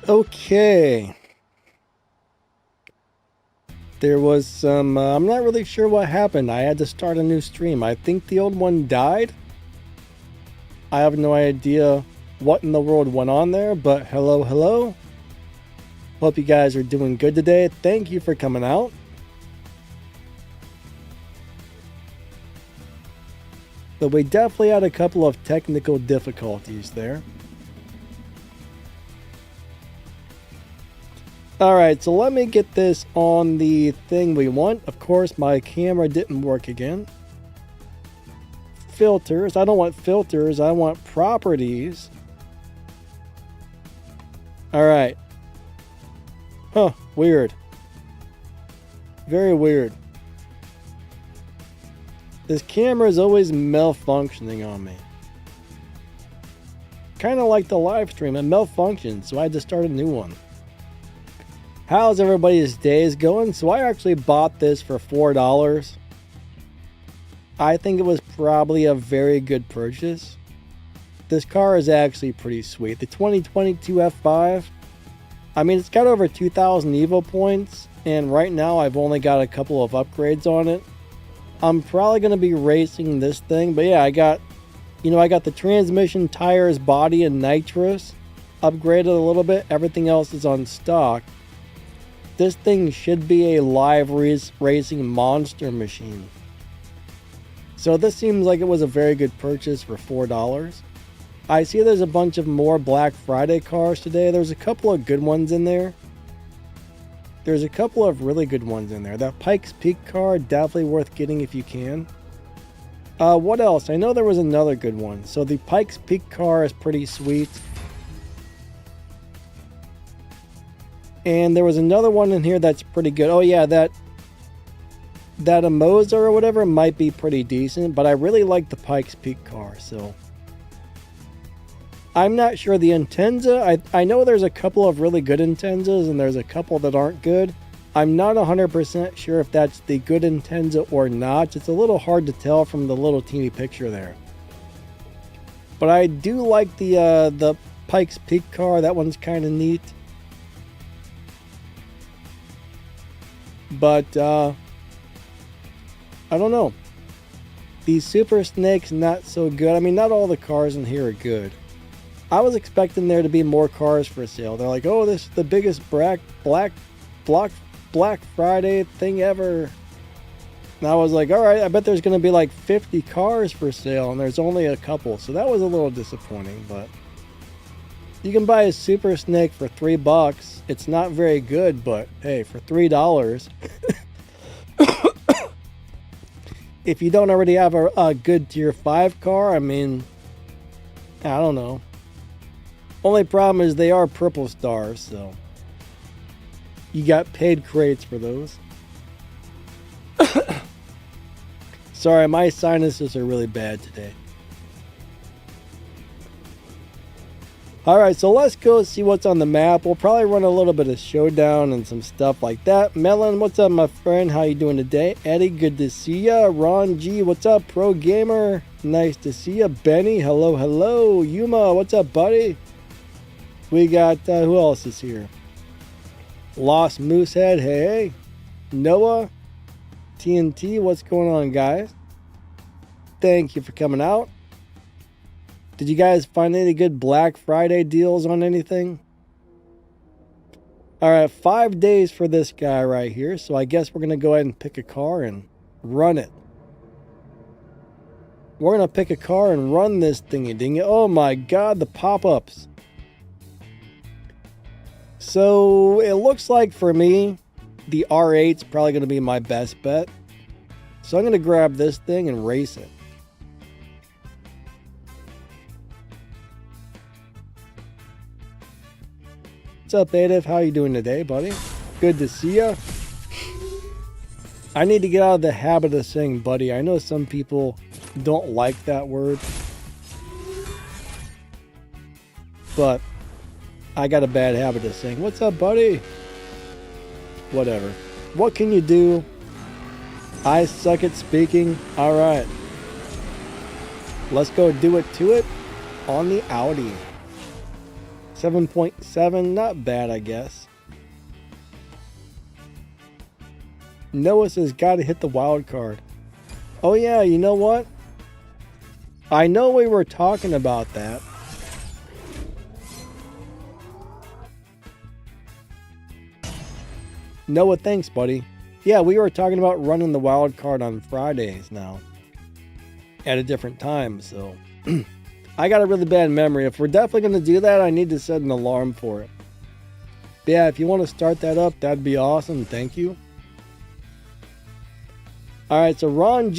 Okay. There was some, I'm not really sure what happened. I had to start a new stream. I think the old one died. I have no idea what in the world went on there, but hello. Hope you guys are doing good today. Thank you for coming out. But we definitely had a couple of technical difficulties there. Alright, so let me get this on the thing we want. Of course, my camera didn't work again. Filters. I don't want filters. I want properties. Alright. Huh. Weird. Very weird. This camera is always malfunctioning on me. Kind of like the live stream. It malfunctioned, so I had to start a new one. How's everybody's days going? So I actually bought this for $4. I think it was probably a very good purchase. This car is actually pretty sweet. The 2022 F5. I mean, it's got over 2,000 Evo points, and right now I've only got a couple of upgrades on it. I'm probably going to be racing this thing, but yeah, I got the transmission, tires, body, and nitrous upgraded a little bit. Everything else is on stock. This thing should be a live racing monster machine. So this seems like it was a very good purchase for $4. I see there's a bunch of more Black Friday cars today. There's a couple of good ones in there. There's a couple of really good ones in there. That Pikes Peak car, definitely worth getting if you can. What else? I know there was another good one. So the Pikes Peak car is pretty sweet. And there was another one in here that's pretty good. Oh yeah, that Amoza or whatever might be pretty decent, but I really like the Pikes Peak car, so. I'm not sure the Intenza. I know there's a couple of really good Intenzas and there's a couple that aren't good. I'm not 100% sure if that's the good Intenza or not. It's a little hard to tell from the little teeny picture there. But I do like the Pikes Peak car. That one's kind of neat. But, I don't know. These Super Snakes, not so good. I mean, not all the cars in here are good. I was expecting there to be more cars for sale. They're like, oh, this is the biggest Black Friday thing ever. And I was like, all right, I bet there's going to be like 50 cars for sale, and there's only a couple. So that was a little disappointing, but you can buy a Super Snake for $3. It's not very good, but hey, for $3, if you don't already have a good tier 5 car, I mean, I don't know. Only problem is they are purple stars, so you got paid crates for those. Sorry, my sinuses are really bad today. Alright, so let's go see what's on the map. We'll probably run a little bit of showdown and some stuff like that. Melon, what's up, my friend? How you doing today? Eddie, good to see ya. Ron G, what's up? Pro Gamer, nice to see ya. Benny, hello. Yuma, what's up, buddy? We got, who else is here? Lost Moosehead, hey. Noah, TNT, what's going on, guys? Thank you for coming out. Did you guys find any good Black Friday deals on anything? Alright, 5 days for this guy right here. So I guess we're going to go ahead and pick a car and run it. We're going to pick a car and run this thingy-dingy. Oh my god, the pop-ups. So it looks like for me, the R8's probably going to be my best bet. So I'm going to grab this thing and race it. What's up, Adif? How you doing today, buddy? Good to see ya. I need to get out of the habit of saying buddy. I know some people don't like that word, but I got a bad habit of saying, what's up, buddy? Whatever. What can you do? I suck at speaking. Alright. Let's go do it to it on the Audi. 7.7, not bad, I guess. Noah says, gotta hit the wild card. Oh yeah, you know what? I know we were talking about that. Noah, thanks, buddy. Yeah, we were talking about running the wild card on Fridays now. At a different time, so... I got a really bad memory. If we're definitely going to do that, I need to set an alarm for it. But yeah, if you want to start that up, that'd be awesome. Thank you. Alright, so Ron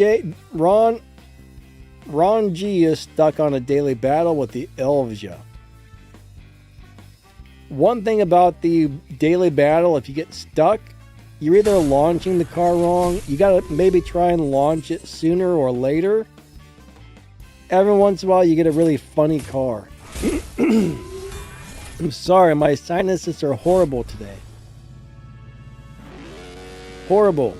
G is stuck on a daily battle with the Elvja. One thing about the daily battle, if you get stuck, you're either launching the car wrong, you gotta maybe try and launch it sooner or later. Every once in a while you get a really funny car. I'm sorry, my sinuses are horrible today. Horrible.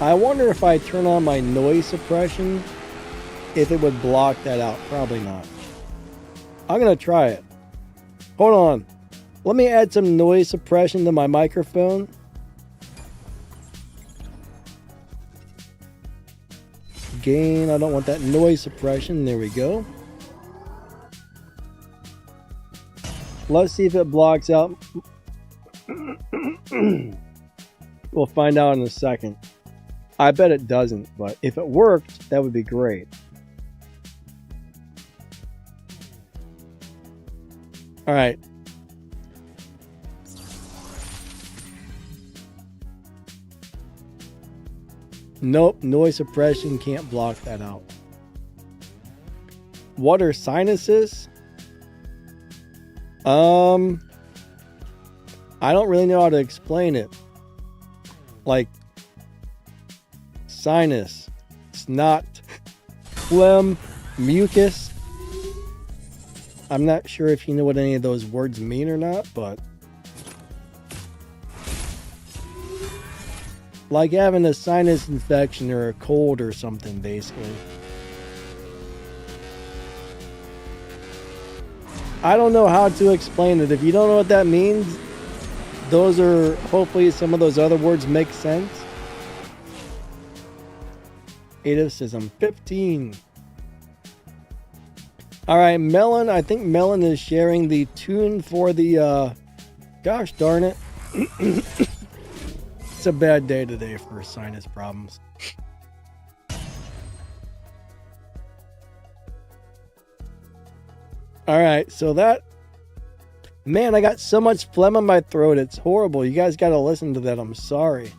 I wonder if I turn on my noise suppression, if it would block that out. Probably not. I'm gonna try it. Hold on. Let me add some noise suppression to my microphone. Gain, I don't want that noise suppression. There we go. Let's see if it blocks out. We'll find out in a second. I bet it doesn't, but if it worked, that would be great. All right. Nope, noise suppression can't block that out. What are sinuses? I don't really know how to explain it. Like sinus, snot, phlegm, mucus. I'm not sure if you know what any of those words mean or not, but like having a sinus infection or a cold or something, basically. I don't know how to explain it. If you don't know what that means, those are, hopefully some of those other words make sense. Ada says I'm 15. Alright, Melon, I think Melon is sharing the tune for the, gosh darn it. It's a bad day today for sinus problems. Alright, so that... Man, I got so much phlegm in my throat. It's horrible. You guys gotta listen to that. I'm sorry.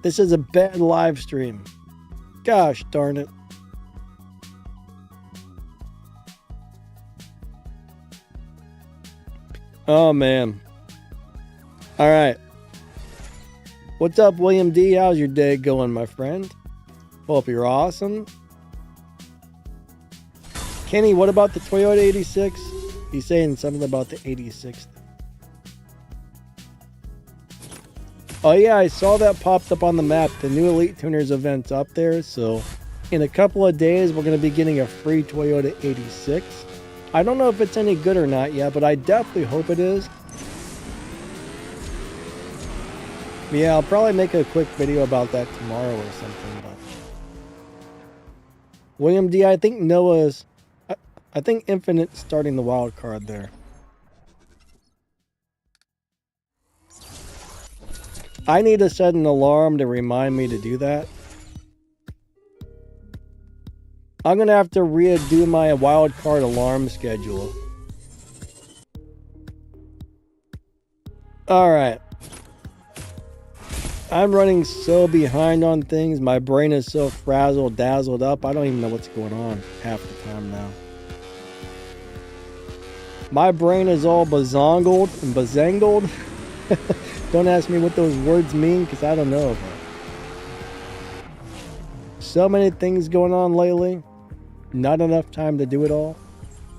This is a bad live stream. Gosh darn it. Oh, man. Alright. What's up, William D? How's your day going, my friend? Hope you're awesome. Kenny, what about the Toyota 86? He's saying something about the 86. Oh yeah, I saw that popped up on the map. The new Elite Tuners event's up there. So in a couple of days, we're going to be getting a free Toyota 86. I don't know if it's any good or not yet, but I definitely hope it is. Yeah, I'll probably make a quick video about that tomorrow or something. But William D, I think Noah's... I think Infinite's starting the wild card there. I need to set an alarm to remind me to do that. I'm going to have to redo my wild card alarm schedule. Alright. I'm running so behind on things. My brain is so frazzled, dazzled up. I don't even know what's going on half the time now. My brain is all bazongled and bazangled. Don't ask me what those words mean because I don't know. But so many things going on lately. Not enough time to do it all.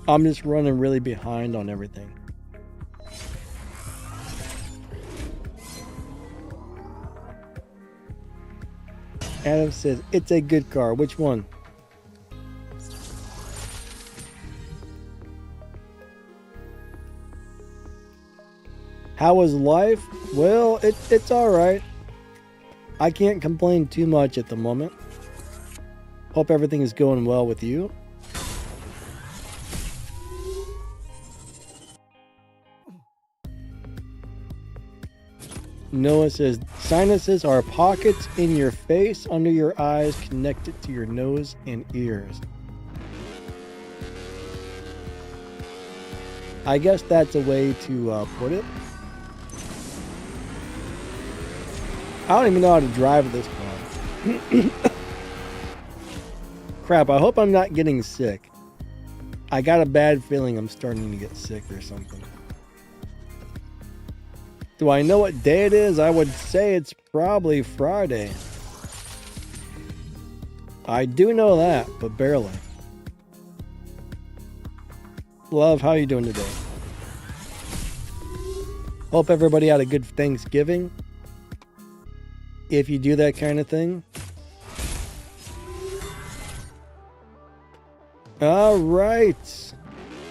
I'm just running really behind on everything. Adam says, it's a good car. Which one? How is life? Well, it's alright. I can't complain too much at the moment. Hope everything is going well with you. Noah says, sinuses are pockets in your face under your eyes connected to your nose and ears. I guess that's a way to put it. I don't even know how to drive this car. Crap, I hope I'm not getting sick. I got a bad feeling I'm starting to get sick or something. Do I know what day it is? I would say it's probably Friday. I do know that, but barely. Love, how you doing today? Hope everybody had a good Thanksgiving. If you do that kind of thing. All right.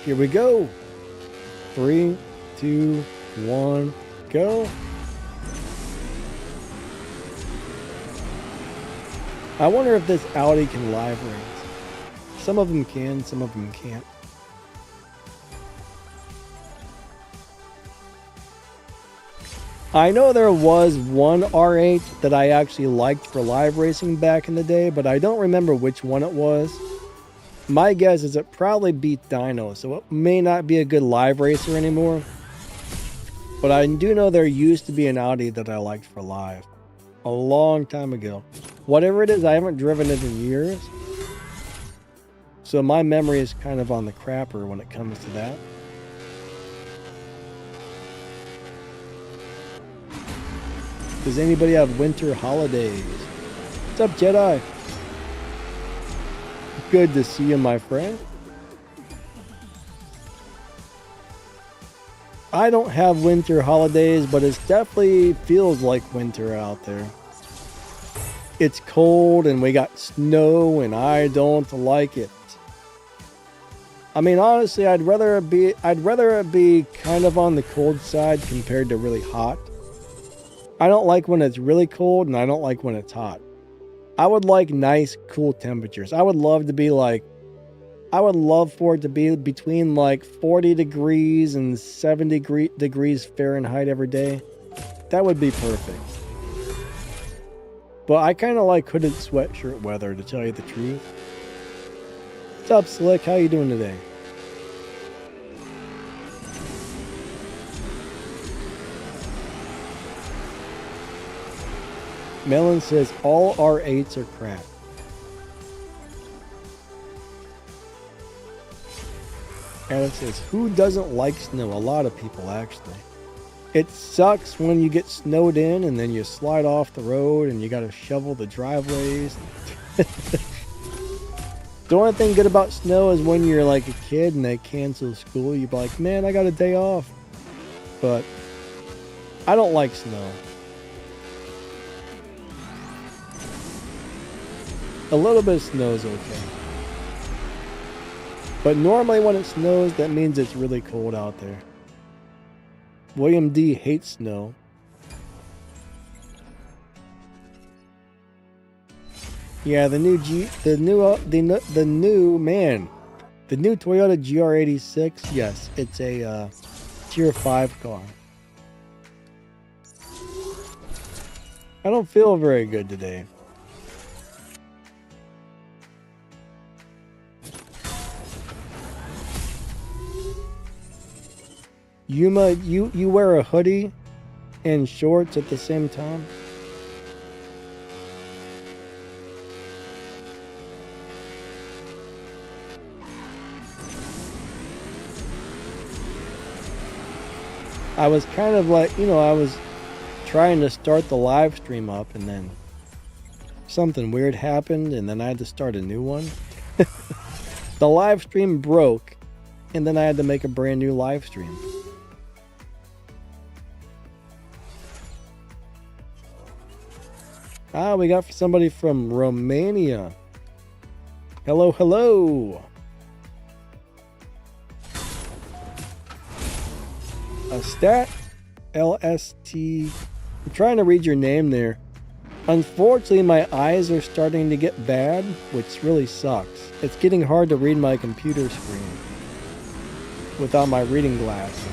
Here we go. 3, 2, 1, go. I wonder if this Audi can live race. Some of them can, some of them can't. I know there was one R8 that I actually liked for live racing back in the day, but I don't remember which one it was. My guess is it probably beat Dino, so it may not be a good live racer anymore. But I do know there used to be an Audi that I liked for live. A long time ago. Whatever it is, I haven't driven it in years. So my memory is kind of on the crapper when it comes to that. Does anybody have winter holidays? What's up, Jedi? Good to see you, my friend. I don't have winter holidays, but it definitely feels like winter out there. It's cold and we got snow and I don't like it. I mean, honestly, I'd rather it be kind of on the cold side compared to really hot. I don't like when it's really cold and I don't like when it's hot. I would like nice, cool temperatures. I would love for it to be between like 40 degrees and 70 degrees Fahrenheit every day. That would be perfect. But I kind of like hooded sweatshirt weather, to tell you the truth. What's up, Slick? How you doing today? Melon says all R8s are crap. Adam says, who doesn't like snow? A lot of people, actually. It sucks when you get snowed in and then you slide off the road and you got to shovel the driveways. The only thing good about snow is when you're like a kid and they cancel school. You're like, man, I got a day off. But I don't like snow. A little bit of snow is okay. But normally when it snows, that means it's really cold out there. William D hates snow. Yeah, the new Toyota GR86. Yes, it's a tier 5 car. I don't feel very good today. Yuma, you wear a hoodie and shorts at the same time? I was kind of like, I was trying to start the live stream up and then something weird happened and then I had to start a new one. The live stream broke and then I had to make a brand new live stream. Ah, we got somebody from Romania. Hello, hello. A stat LST. I'm trying to read your name there. Unfortunately, my eyes are starting to get bad, which really sucks. It's getting hard to read my computer screen without my reading glasses.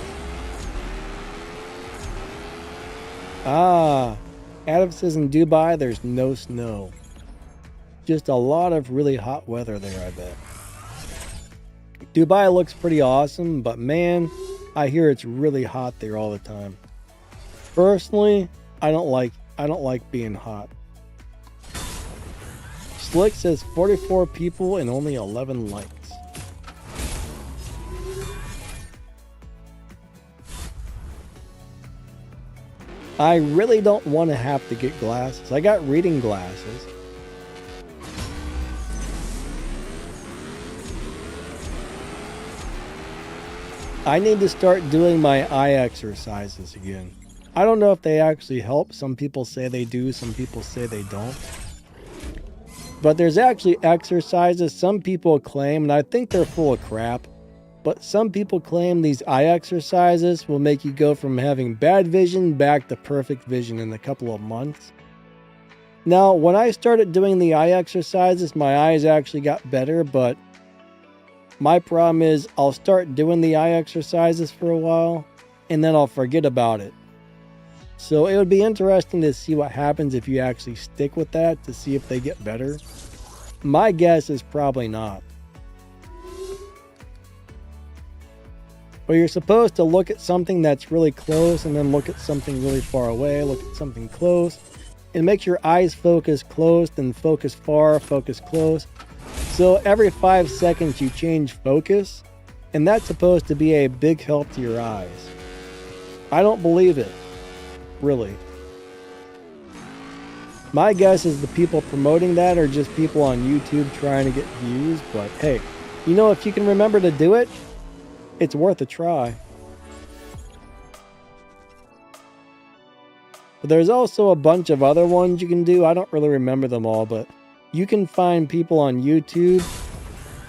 Adam says in Dubai there's no snow. Just a lot of really hot weather there, I bet. Dubai looks pretty awesome, but man, I hear it's really hot there all the time. Personally, I don't like being hot. Slick says 44 people and only 11 likes. I really don't want to have to get glasses. I got reading glasses. I need to start doing my eye exercises again. I don't know if they actually help. Some people say they do, some people say they don't. But there's actually exercises some people claim, and I think they're full of crap, but some people claim these eye exercises will make you go from having bad vision back to perfect vision in a couple of months. Now, when I started doing the eye exercises, my eyes actually got better, but my problem is I'll start doing the eye exercises for a while, and then I'll forget about it. So it would be interesting to see what happens if you actually stick with that to see if they get better. My guess is probably not. But you're supposed to look at something that's really close and then look at something really far away, look at something close. It makes your eyes focus close, then focus far, focus close. So every 5 seconds you change focus, and that's supposed to be a big help to your eyes. I don't believe it. Really. My guess is the people promoting that are just people on YouTube trying to get views, but hey, you know, if you can remember to do it, it's worth a try. But there's also a bunch of other ones you can do. I don't really remember them all, but you can find people on YouTube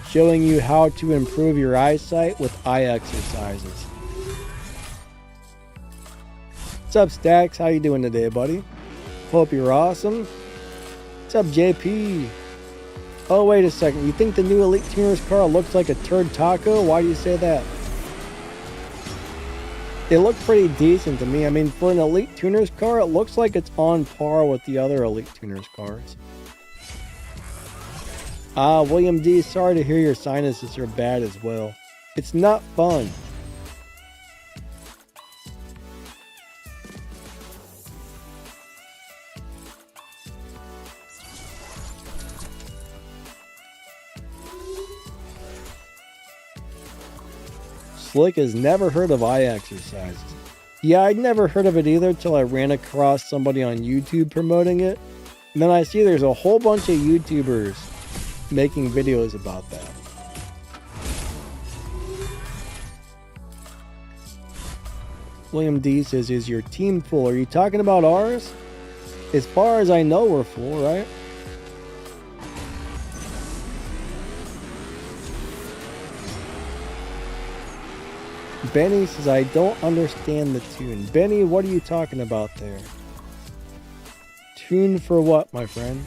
showing you how to improve your eyesight with eye exercises. What's up, Stacks? How you doing today, buddy? Hope you're awesome. What's up, JP? Oh, wait a second. You think the new Elite Tuners car looks like a turd taco? Why do you say that? It looked pretty decent to me. I mean, for an Elite Tuners car, it looks like it's on par with the other Elite Tuners cars. William D, sorry to hear your sinuses are bad as well. It's not fun. Slick has never heard of eye exercises. Yeah, I'd never heard of it either till I ran across somebody on YouTube promoting it. And then I see there's a whole bunch of YouTubers making videos about that. William D says, is your team full? Are you talking about ours? As far as I know, we're full, right? Benny says, I don't understand the tune. Benny, what are you talking about there? Tune for what, my friend?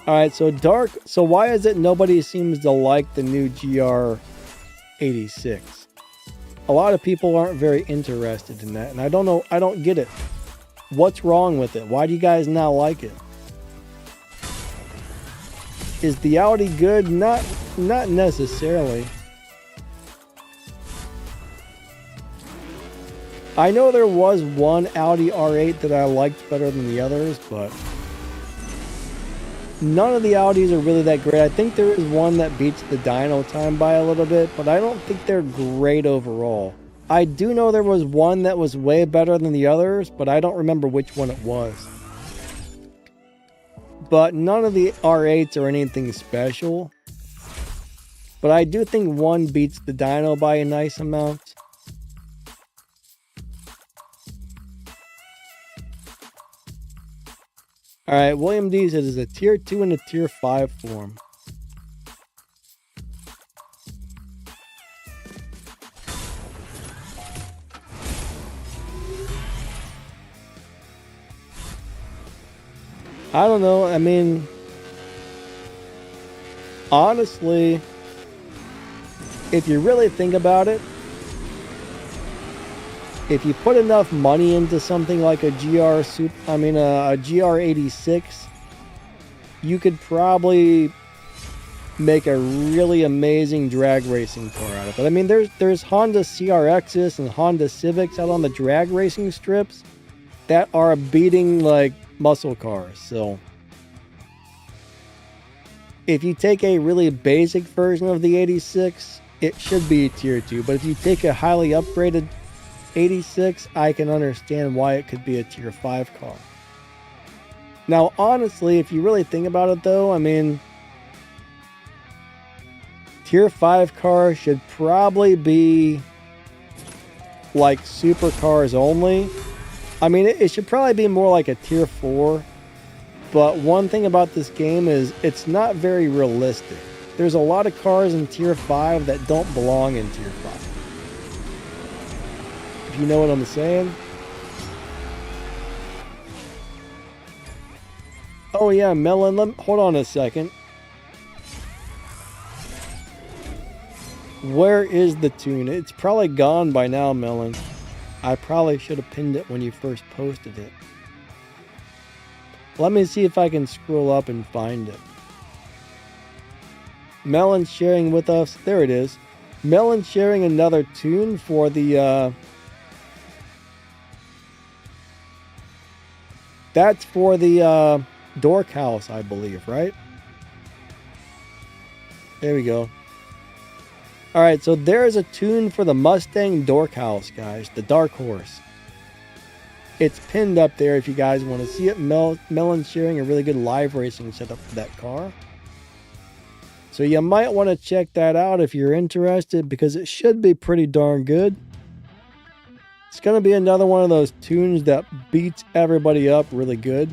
Alright, so Dark, so why is it nobody seems to like the new GR86? A lot of people aren't very interested in that, and I don't know, I don't get it. What's wrong with it? Why do you guys not like it? Is the Audi good? Not necessarily. I know there was one Audi R8 that I liked better than the others, but none of the Audis are really that great. I think there is one that beats the dyno time by a little bit, but I don't think they're great overall. I do know there was one that was way better than the others, but I don't remember which one it was. But none of the R8s are anything special. But I do think one beats the dyno by a nice amount. Alright, William D says it's a tier 2 and a tier 5 form. I don't know. I mean, honestly, if you really think about it, if you put enough money into something like a GR86, you could probably make a really amazing drag racing car out of it. I mean, there's Honda CRXs and Honda Civics out on the drag racing strips that are beating like muscle cars. So if you take a really basic version of the 86, it should be tier 2. But if you take a highly upgraded 86, I can understand why it could be a tier 5 car. Now, honestly, if you really think about it though, I mean, tier 5 cars should probably be like supercars only. I mean, it should probably be more like a tier 4. But one thing about this game is it's not very realistic. There's a lot of cars in tier 5 that don't belong in tier 5. If you know what I'm saying. Oh yeah, Melon, hold on a second. Where is the tune? It's probably gone by now, Melon. I probably should have pinned it when you first posted it. Let me see if I can scroll up and find it. Melon sharing with us. There it is. Melon sharing another tune for the... that's for the Dork House, I believe, right? There we go. Alright, so there's a tune for the Mustang Dork House, guys. The Dark Horse. It's pinned up there if you guys want to see it. Melon's sharing a really good live racing setup for that car. So you might want to check that out if you're interested, because it should be pretty darn good. It's going to be another one of those tunes that beats everybody up really good.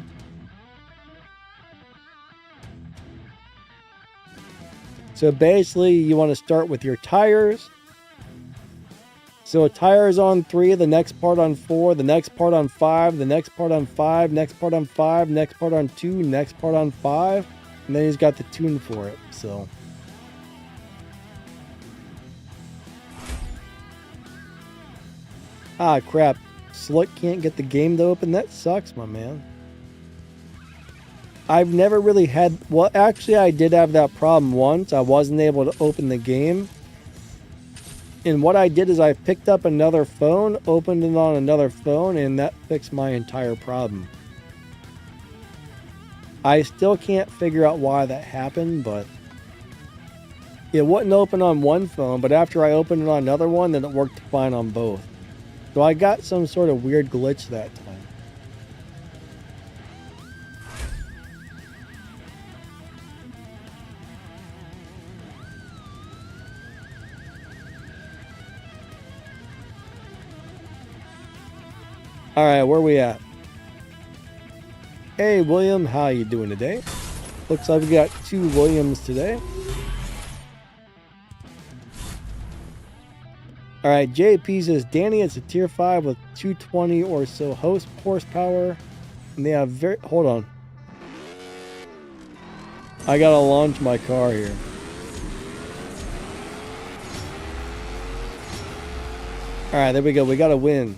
So basically, you want to start with your tires. So a tire is on 3, the next part on 4, the next part on 5, the next part on 5, next part on 5, next part on 2, next part on 5. And then he's got the tune for it. So ah, crap. Slick can't get the game to open. That sucks, my man. I've never really had... well, actually, I did have that problem once. I wasn't able to open the game. And what I did is I picked up another phone, opened it on another phone, and that fixed my entire problem. I still can't figure out why that happened, but... it wouldn't open on one phone, but after I opened it on another one, then it worked fine on both. So I got some sort of weird glitch that time. Alright, where we at? Hey William, how you doing today? Looks like we got 2 Williams today. Alright, JP says, Danny, it's a tier 5 with 220 or so horsepower. And they have very... hold on. I gotta launch my car here. Alright, there we go. We got a win.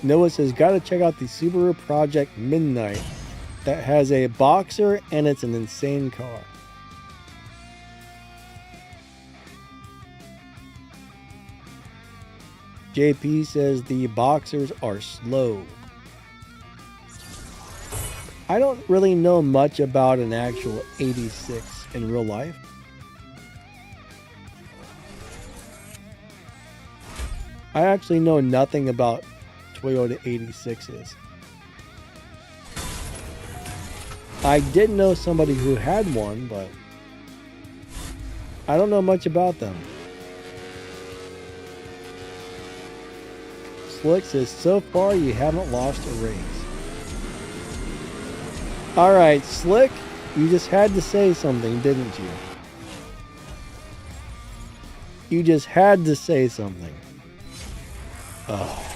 Noah says, gotta check out the Subaru Project Midnight. That has a Boxer and it's an insane car. JP says the Boxers are slow. I don't really know much about an actual 86 in real life. I actually know nothing about Toyota 86s. I did know somebody who had one, but I don't know much about them. Slick says, so far you haven't lost a race. Alright, Slick, you just had to say something, didn't you? You just had to say something. Oh.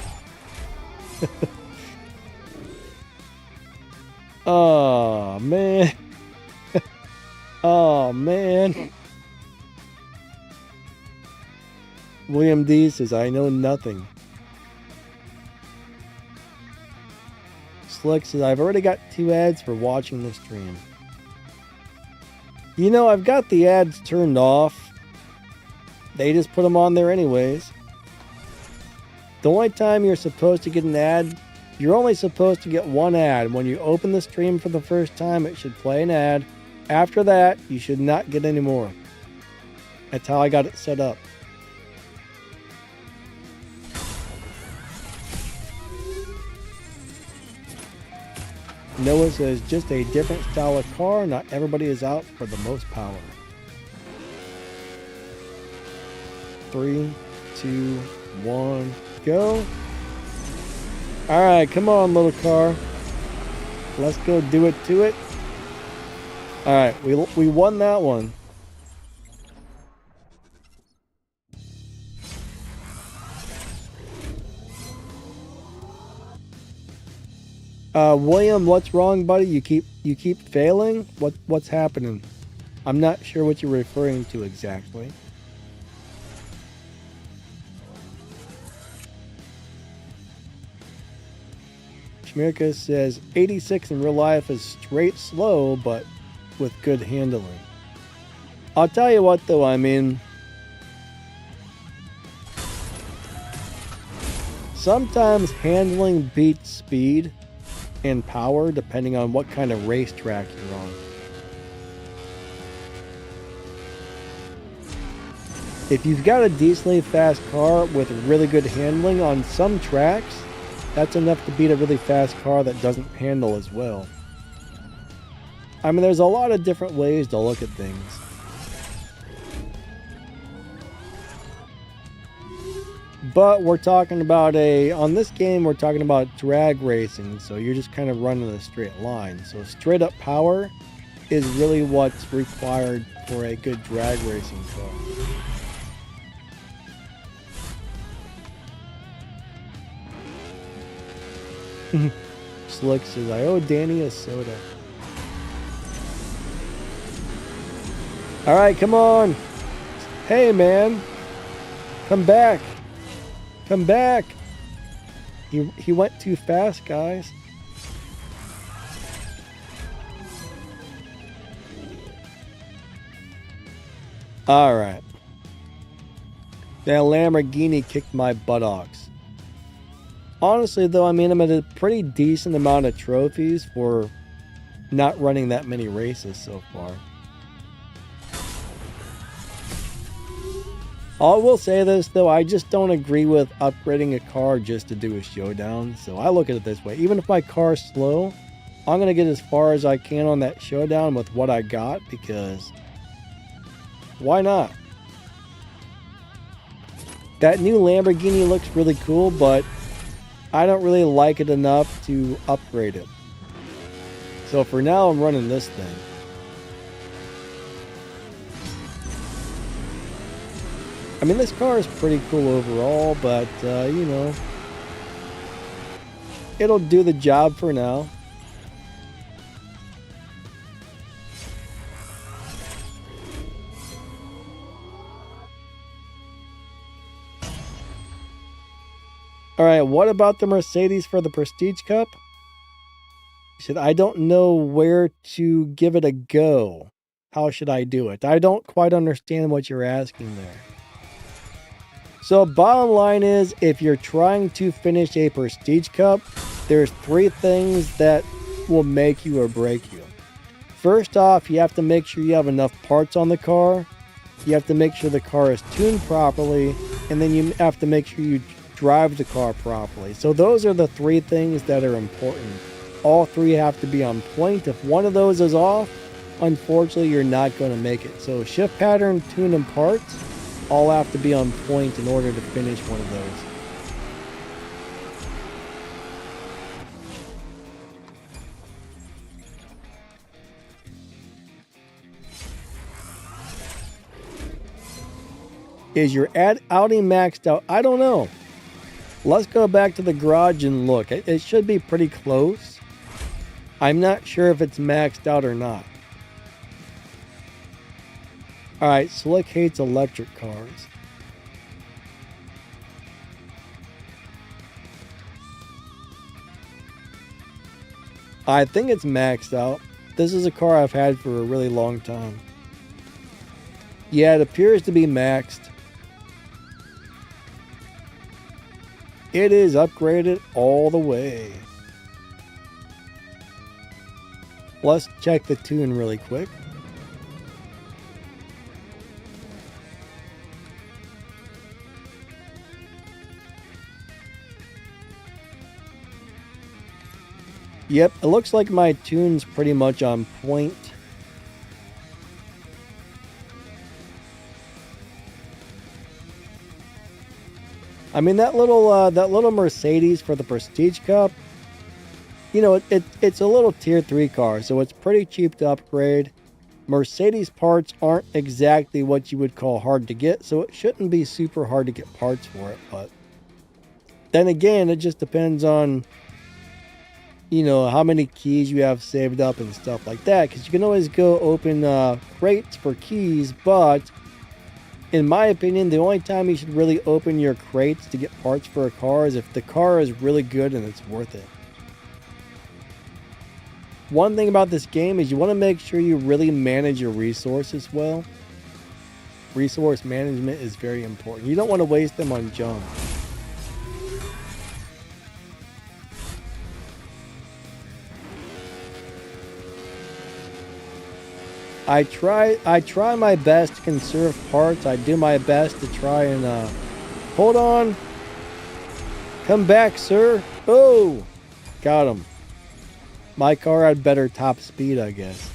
Oh, man. Oh, man. William D says, I know nothing. Slick says, I've already got 2 ads for watching the stream. You know, I've got the ads turned off. They just put them on there anyways. The only time you're supposed to get an ad, you're only supposed to get 1 ad. When you open the stream for the first time, it should play an ad. After that, you should not get any more. That's how I got it set up. Noah says, just a different style of car. Not everybody is out for the most power. 3, 2, 1, go. Alright, come on, little car. Let's go do it to it. Alright, we won that one. William, what's wrong, buddy? You keep failing? What's happening? I'm not sure what you're referring to exactly. Shmirka says 86 in real life is straight slow, but with good handling. I'll tell you what though, I mean, sometimes handling beats speed and power depending on what kind of racetrack you're on. If you've got a decently fast car with really good handling on some tracks, that's enough to beat a really fast car that doesn't handle as well. I mean, there's a lot of different ways to look at things. But we're talking about on this game, we're talking about drag racing, so you're just kind of running a straight line. So straight up power is really what's required for a good drag racing car. Slick says, I owe Danny a soda. Alright, come on. Hey, man. Come back. Come back. He went too fast, guys. Alright. That Lamborghini kicked my buttocks. Honestly, though, I mean, I'm at a pretty decent amount of trophies for not running that many races so far. I will say this, though, I just don't agree with upgrading a car just to do a showdown. So I look at it this way. Even if my car's slow, I'm going to get as far as I can on that showdown with what I got, because why not? That new Lamborghini looks really cool, but I don't really like it enough to upgrade it. So for now, I'm running this thing. I mean, this car is pretty cool overall, but, you know, it'll do the job for now. Alright, what about the Mercedes for the Prestige Cup? He said, I don't know where to give it a go. How should I do it? I don't quite understand what you're asking there. So bottom line is, if you're trying to finish a Prestige Cup, there's 3 things that will make you or break you. First off, you have to make sure you have enough parts on the car. You have to make sure the car is tuned properly. And then you have to make sure you drive the car properly. So those are the 3 things that are important. All 3 have to be on point. If one of those is off, unfortunately, you're not going to make it. So shift pattern, tune, and parts all have to be on point in order to finish one of those. Is your Audi maxed out? I don't know. Let's go back to the garage and look. It should be pretty close. I'm not sure if it's maxed out or not. Alright, Slick hates electric cars. I think it's maxed out. This is a car I've had for a really long time. Yeah, it appears to be maxed. It is upgraded all the way. Let's check the tune really quick. Yep, it looks like my tune's pretty much on point. I mean, that little Mercedes for the Prestige Cup, you know, it's a little tier 3 car, so it's pretty cheap to upgrade. Mercedes parts aren't exactly what you would call hard to get, so it shouldn't be super hard to get parts for it. But then again, it just depends on, you know, how many keys you have saved up and stuff like that, because you can always go open crates for keys, but in my opinion, the only time you should really open your crates to get parts for a car is if the car is really good and it's worth it. One thing about this game is you want to make sure you really manage your resources well. Resource management is very important. You don't want to waste them on junk. I try my best to conserve parts. I do my best to try and hold on. Come back, sir. Oh, got him. My car had better top speed, I guess.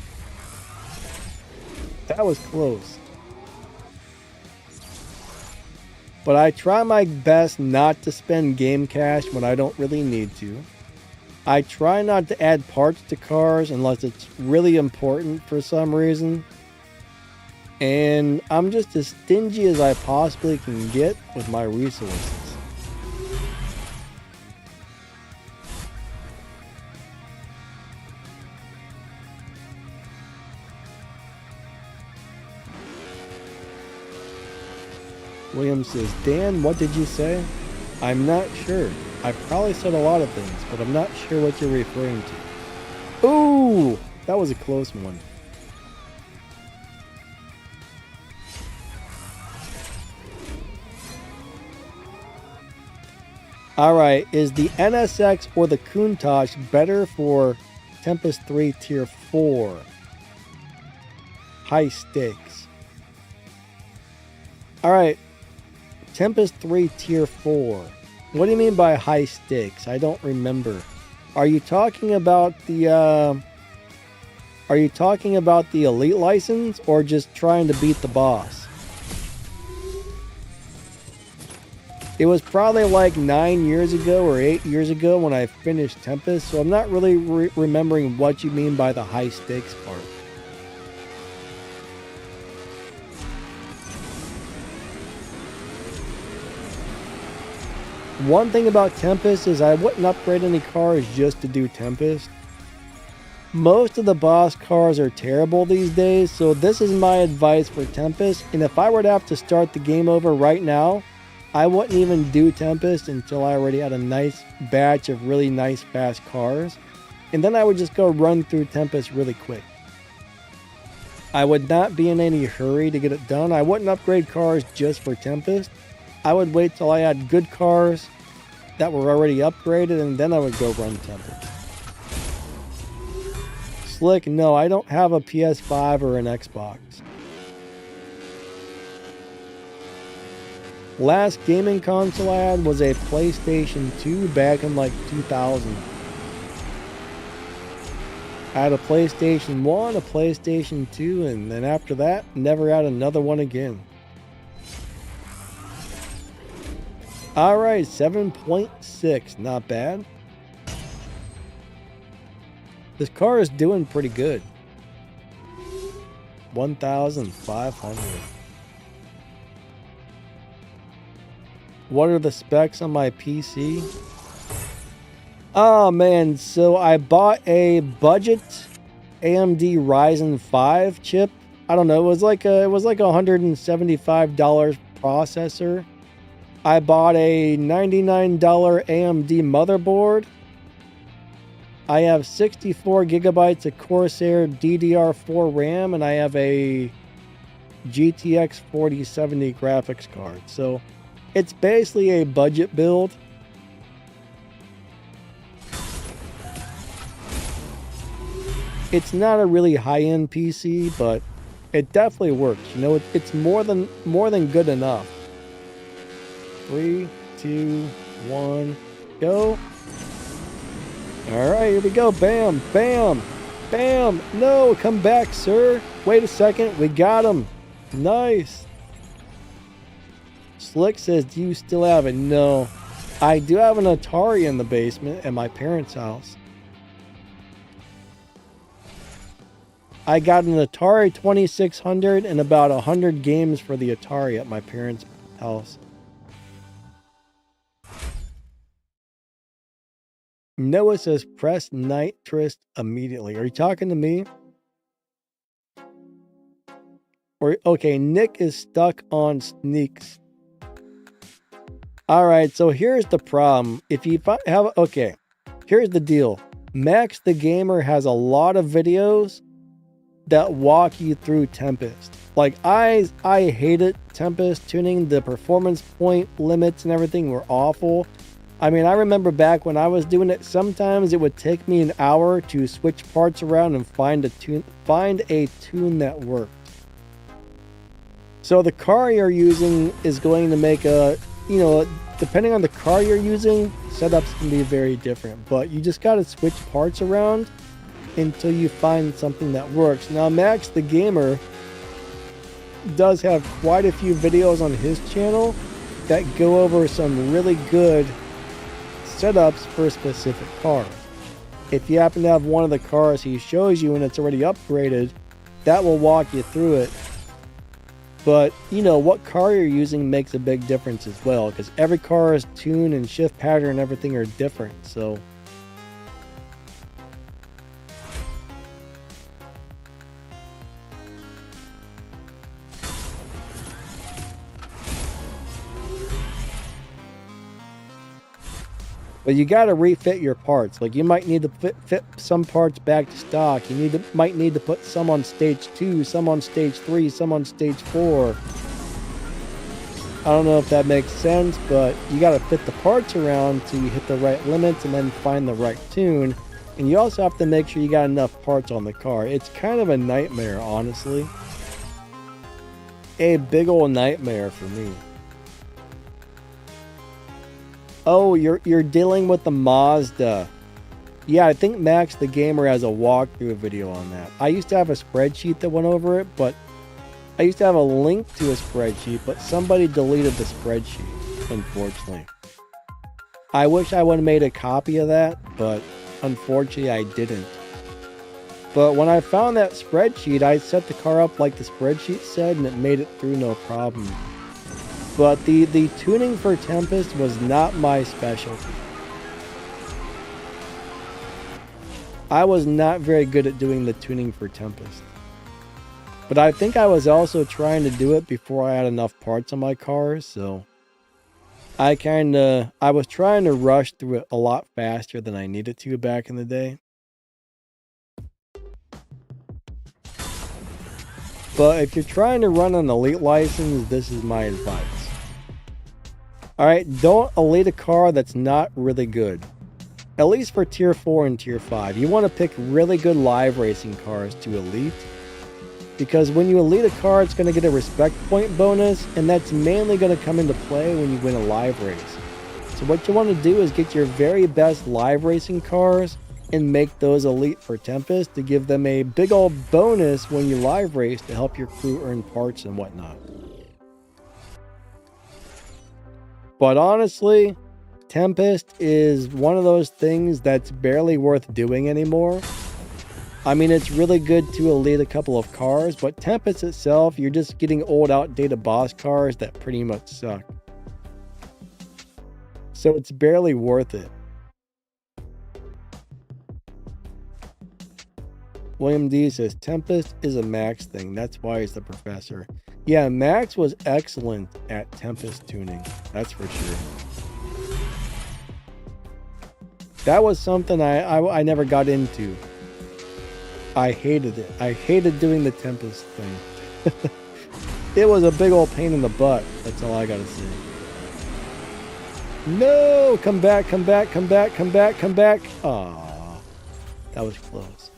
That was close. But I try my best not to spend game cash when I don't really need to. I try not to add parts to cars unless it's really important for some reason. And I'm just as stingy as I possibly can get with my resources. William says, Dan, what did you say? I'm not sure. I probably said a lot of things, but I'm not sure what you're referring to. Ooh, that was a close one. Alright, is the NSX or the Countach better for Tempest 3 Tier 4? High stakes. Alright, Tempest 3 Tier 4. What do you mean by high stakes? I don't remember. Are you talking about the elite license or just trying to beat the boss? It was probably like 9 years ago or 8 years ago when I finished Tempest, so I'm not really remembering what you mean by the high stakes part. One thing about Tempest is I wouldn't upgrade any cars just to do Tempest. Most of the boss cars are terrible these days, so this is my advice for Tempest. And if I were to have to start the game over right now, I wouldn't even do Tempest until I already had a nice batch of really nice fast cars. And then I would just go run through Tempest really quick. I would not be in any hurry to get it done. I wouldn't upgrade cars just for Tempest. I would wait till I had good cars that were already upgraded, and then I would go run Tempest. Slick, no, I don't have a PS5 or an Xbox. Last gaming console I had was a PlayStation 2 back in like 2000. I had a PlayStation 1, a PlayStation 2, and then after that, never had another one again. Alright, 7.6, not bad. This car is doing pretty good. 1,500. What are the specs on my PC? Oh man, so I bought a budget AMD Ryzen 5 chip. I don't know, it was like a $175 processor. I bought a $99 AMD motherboard. I have 64 gigabytes of Corsair DDR4 RAM, and I have a GTX 4070 graphics card. So it's basically a budget build. It's not a really high-end PC, but it definitely works. You know, it's more than good enough. 3, 2, 1, go. All right, here we go. Bam, bam, bam. No, come back, sir. Wait a second. We got him. Nice. Slick says, do you still have it? No. I do have an Atari in the basement at my parents' house. I got an Atari 2600 and about 100 games for the Atari at my parents' house. Noah says, press nitrous immediately. Are you talking to me? Or, okay, Nick is stuck on sneaks. All right, so here's the problem. If you have, okay, here's the deal. MaxTheGamer has a lot of videos that walk you through Tempest. Like, I hated Tempest tuning. The performance point limits and everything were awful. I mean, I remember back when I was doing it, sometimes it would take me an hour to switch parts around and find a tune that worked. So the car you're using is going to make a, you know, depending on the car you're using, setups can be very different, but you just got to switch parts around until you find something that works. Now, MaxTheGamer does have quite a few videos on his channel that go over some really good setups for specific cars. If you happen to have one of the cars he shows you and it's already upgraded, that will walk you through it. But, you know, what car you're using makes a big difference as well, because every car's tune and shift pattern and everything are different, so. But you got to refit your parts. Like, you might need to fit some parts back to stock. You might need to put some on stage 2, some on stage 3, some on stage 4. I don't know if that makes sense, but you got to fit the parts around so you hit the right limits and then find the right tune. And you also have to make sure you got enough parts on the car. It's kind of a nightmare, honestly. A big old nightmare for me. Oh, you're dealing with the Mazda. Yeah, I think MaxTheGamer has a walkthrough video on that. I used to have a spreadsheet that went over it, but I used to have a link to a spreadsheet, but somebody deleted the spreadsheet, unfortunately. I wish I would have made a copy of that, but unfortunately I didn't. But when I found that spreadsheet, I set the car up like the spreadsheet said, and it made it through no problem. But the tuning for Tempest was not my specialty. I was not very good at doing the tuning for Tempest. But I think I was also trying to do it before I had enough parts on my car, so I was trying to rush through it a lot faster than I needed to back in the day. But if you're trying to run an elite license, this is my advice. Alright, don't elite a car that's not really good. At least for tier 4 and tier 5. You want to pick really good live racing cars to elite. Because when you elite a car, it's going to get a respect point bonus, and that's mainly going to come into play when you win a live race. So what you want to do is get your very best live racing cars and make those elite for Tempest to give them a big old bonus when you live race to help your crew earn parts and whatnot. But honestly, Tempest is one of those things that's barely worth doing anymore. I mean, it's really good to elite a couple of cars, but Tempest itself, you're just getting old, outdated boss cars that pretty much suck. So it's barely worth it. William D says Tempest is a Max thing. That's why he's the professor. Yeah, Max was excellent at Tempest tuning. That's for sure. That was something I never got into. I hated it. I hated doing the Tempest thing. It was a big old pain in the butt. That's all I gotta say. No! Come back, come back, come back, come back, come back. Aww. That was close.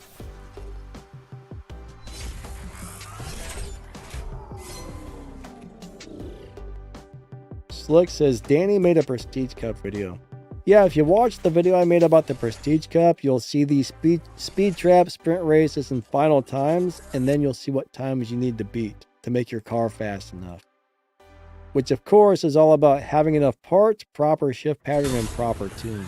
Slick says, Danny made a Prestige Cup video. Yeah, if you watch the video I made about the Prestige Cup, you'll see these speed traps, sprint races, and final times, and then you'll see what times you need to beat to make your car fast enough. Which, of course, is all about having enough parts, proper shift pattern, and proper tune.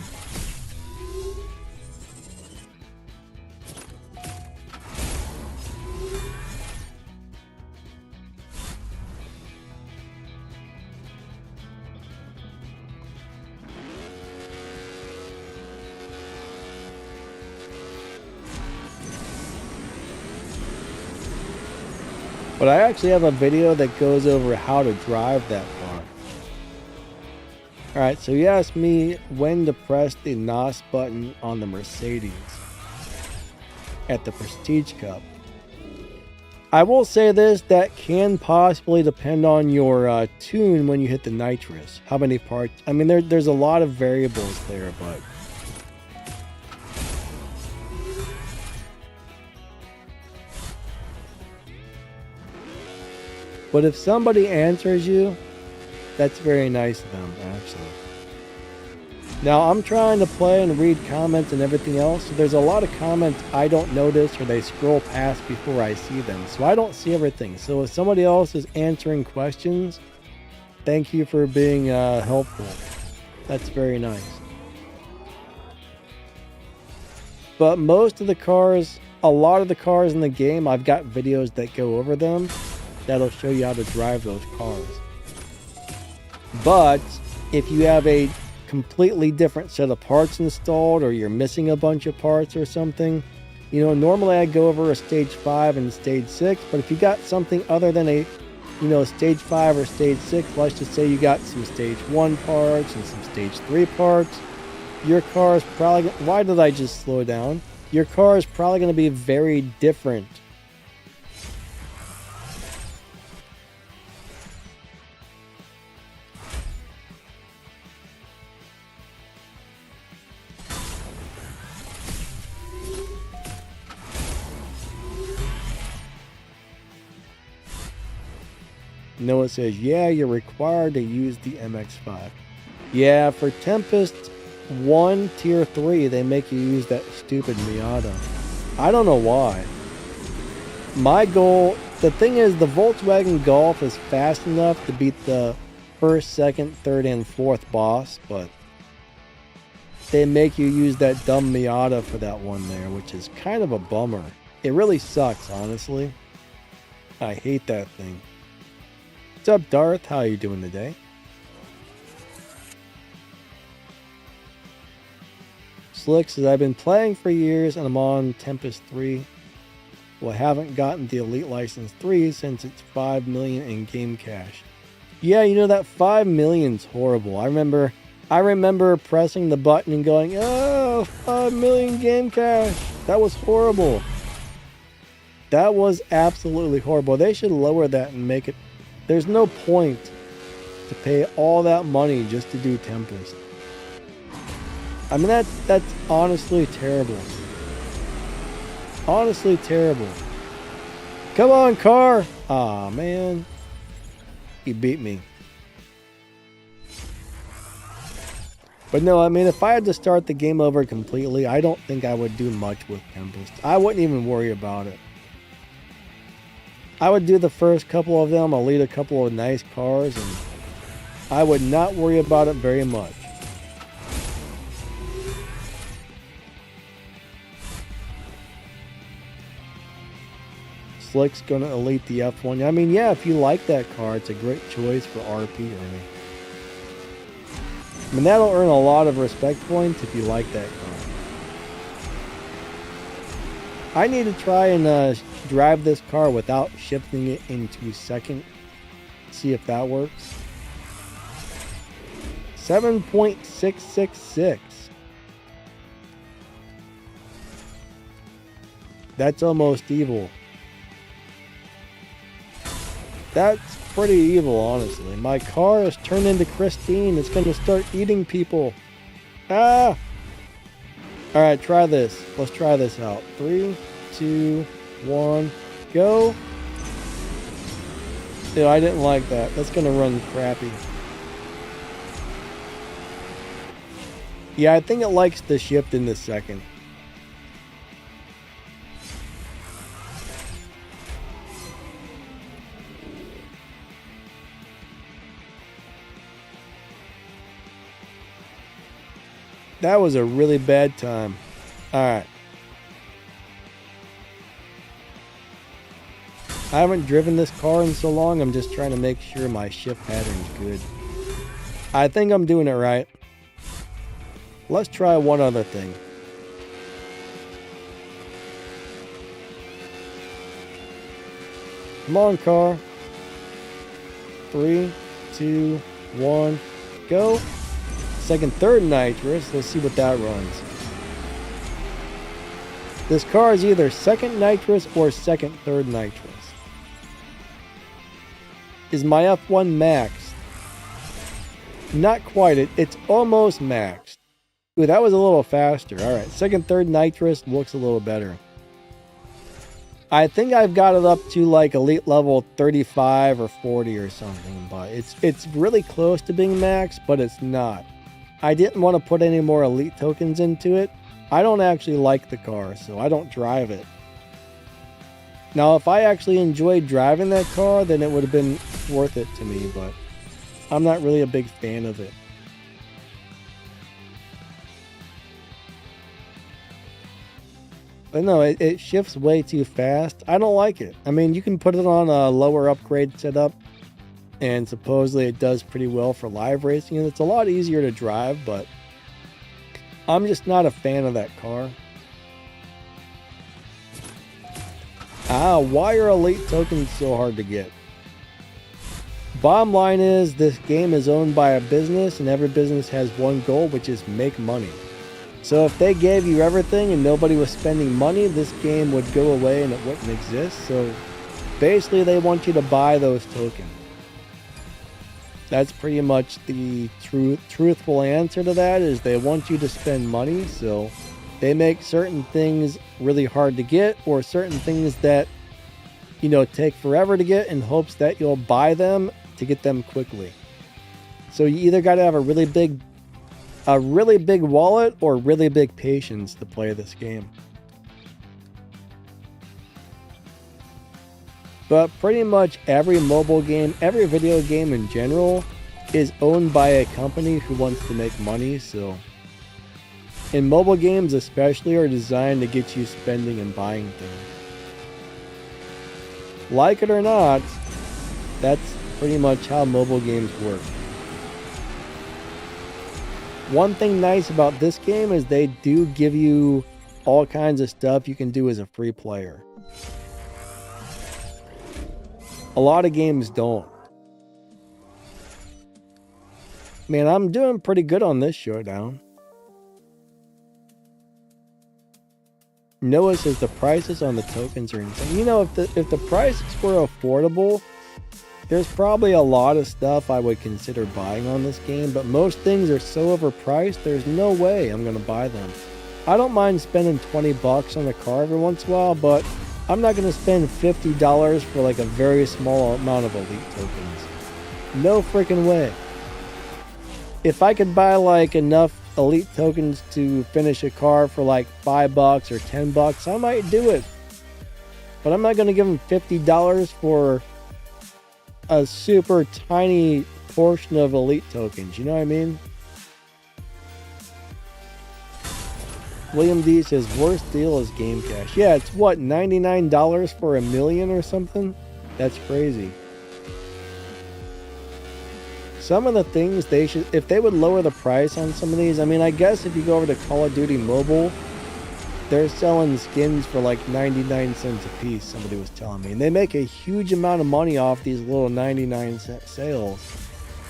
But I actually have a video that goes over how to drive that car. Alright, so you asked me when to press the NOS button on the Mercedes at the Prestige Cup. I will say this, that can possibly depend on your tune when you hit the nitrous. How many parts? I mean, there's a lot of variables there, but... But if somebody answers you, that's very nice of them, actually. Now, I'm trying to play and read comments and everything else, so there's a lot of comments I don't notice or they scroll past before I see them, so I don't see everything. So if somebody else is answering questions, thank you for being helpful. That's very nice. But most of the cars, a lot of the cars in the game, I've got videos that go over them. That'll show you how to drive those cars. But if you have a completely different set of parts installed, or you're missing a bunch of parts or something, you know, normally I go over a stage 5 and stage 6, but if you got something other than a, you know, stage 5 or stage 6, let's just say you got some stage 1 parts and some stage 3 parts, your car is probably, why did I just slow down? Your car is probably going to be very different. Noah says, yeah, you're required to use the MX-5. Yeah, for Tempest 1 Tier 3, they make you use that stupid Miata. I don't know why. My goal, the thing is, the Volkswagen Golf is fast enough to beat the first, second, third, and fourth boss, but they make you use that dumb Miata for that one there, which is kind of a bummer. It really sucks, honestly. I hate that thing. What's up, Darth? How are you doing today? Slick says, I've been playing for years and I'm on Tempest 3. Well, I haven't gotten the Elite License 3 since it's 5 million in game cash. Yeah, you know, that 5 million's horrible. I remember pressing the button and going, oh, 5 million game cash. That was horrible. That was absolutely horrible. They should lower that and make it. There's no point to pay all that money just to do Tempest. I mean, that's honestly terrible. Honestly terrible. Come on, car. Aw, man. He beat me. But no, I mean, if I had to start the game over completely, I don't think I would do much with Tempest. I wouldn't even worry about it. I would do the first couple of them. I'll lead a couple of nice cars, and I would not worry about it very much. Slick's gonna elite the F1. I mean, yeah, if you like that car, it's a great choice for RP earning. I mean, that'll earn a lot of respect points if you like that car. I need to try and drive this car without shifting it into second. See if that works. 7.666. That's almost evil. That's pretty evil, honestly. My car has turned into Christine. It's going to start eating people. Ah! Alright, try this. Let's try this out. 3, 2, 1, go. Ew, I didn't like that. That's going to run crappy. Yeah, I think it likes to shift in the second. That was a really bad time. Alright. I haven't driven this car in so long, I'm just trying to make sure my shift pattern's good. I think I'm doing it right. Let's try one other thing. Come on, car. 3, 2, 1, go. Second, third nitrous. Let's see what that runs. This car is either second nitrous or second, third nitrous. Is my F1 maxed? Not quite. It's almost maxed. Ooh, that was a little faster. Alright, second, third nitrous looks a little better. I think I've got it up to like elite level 35 or 40 or something, but it's really close to being maxed, but it's not. I didn't want to put any more elite tokens into it. I don't actually like the car, so I don't drive it. Now, if I actually enjoyed driving that car, then it would have been worth it to me, but I'm not really a big fan of it. But no, it shifts way too fast. I don't like it. I mean, you can put it on a lower upgrade setup, and supposedly it does pretty well for live racing, and it's a lot easier to drive, but I'm just not a fan of that car. Ah, why are elite tokens so hard to get? Bottom line is, this game is owned by a business, and every business has one goal, which is make money. So if they gave you everything and nobody was spending money, this game would go away and it wouldn't exist. So basically they want you to buy those tokens. That's pretty much the truthful answer to that, is they want you to spend money. So they make certain things really hard to get, or certain things that, you know, take forever to get, in hopes that you'll buy them to get them quickly. So you either got to have a really big wallet or really big patience to play this game. But pretty much every mobile game, every video game in general, is owned by a company who wants to make money. So, and mobile games especially are designed to get you spending and buying things. Like it or not, that's pretty much how mobile games work. One thing nice about this game is they do give you all kinds of stuff you can do as a free player. A lot of games don't. Man, I'm doing pretty good on this showdown. Noah says the prices on the tokens are insane. You know, if the prices were affordable, there's probably a lot of stuff I would consider buying on this game, but most things are so overpriced, there's no way I'm going to buy them. I don't mind spending 20 bucks on a car every once in a while, but I'm not going to spend $50 for like a very small amount of elite tokens. No freaking way. If I could buy like enough elite tokens to finish a car for like $5 or 10 bucks, I might do it. But I'm not going to give them $50 for a super tiny portion of elite tokens, you know what I mean? William D says worst deal is Game Cash. Yeah, it's what, $99 for 1 million or something? That's crazy. some of the things they should, if they would lower the price on some of these. I mean, I guess if you go over to Call of Duty Mobile, they're selling skins for like 99 cents a piece, somebody was telling me. And they make a huge amount of money off these little 99-cent sales.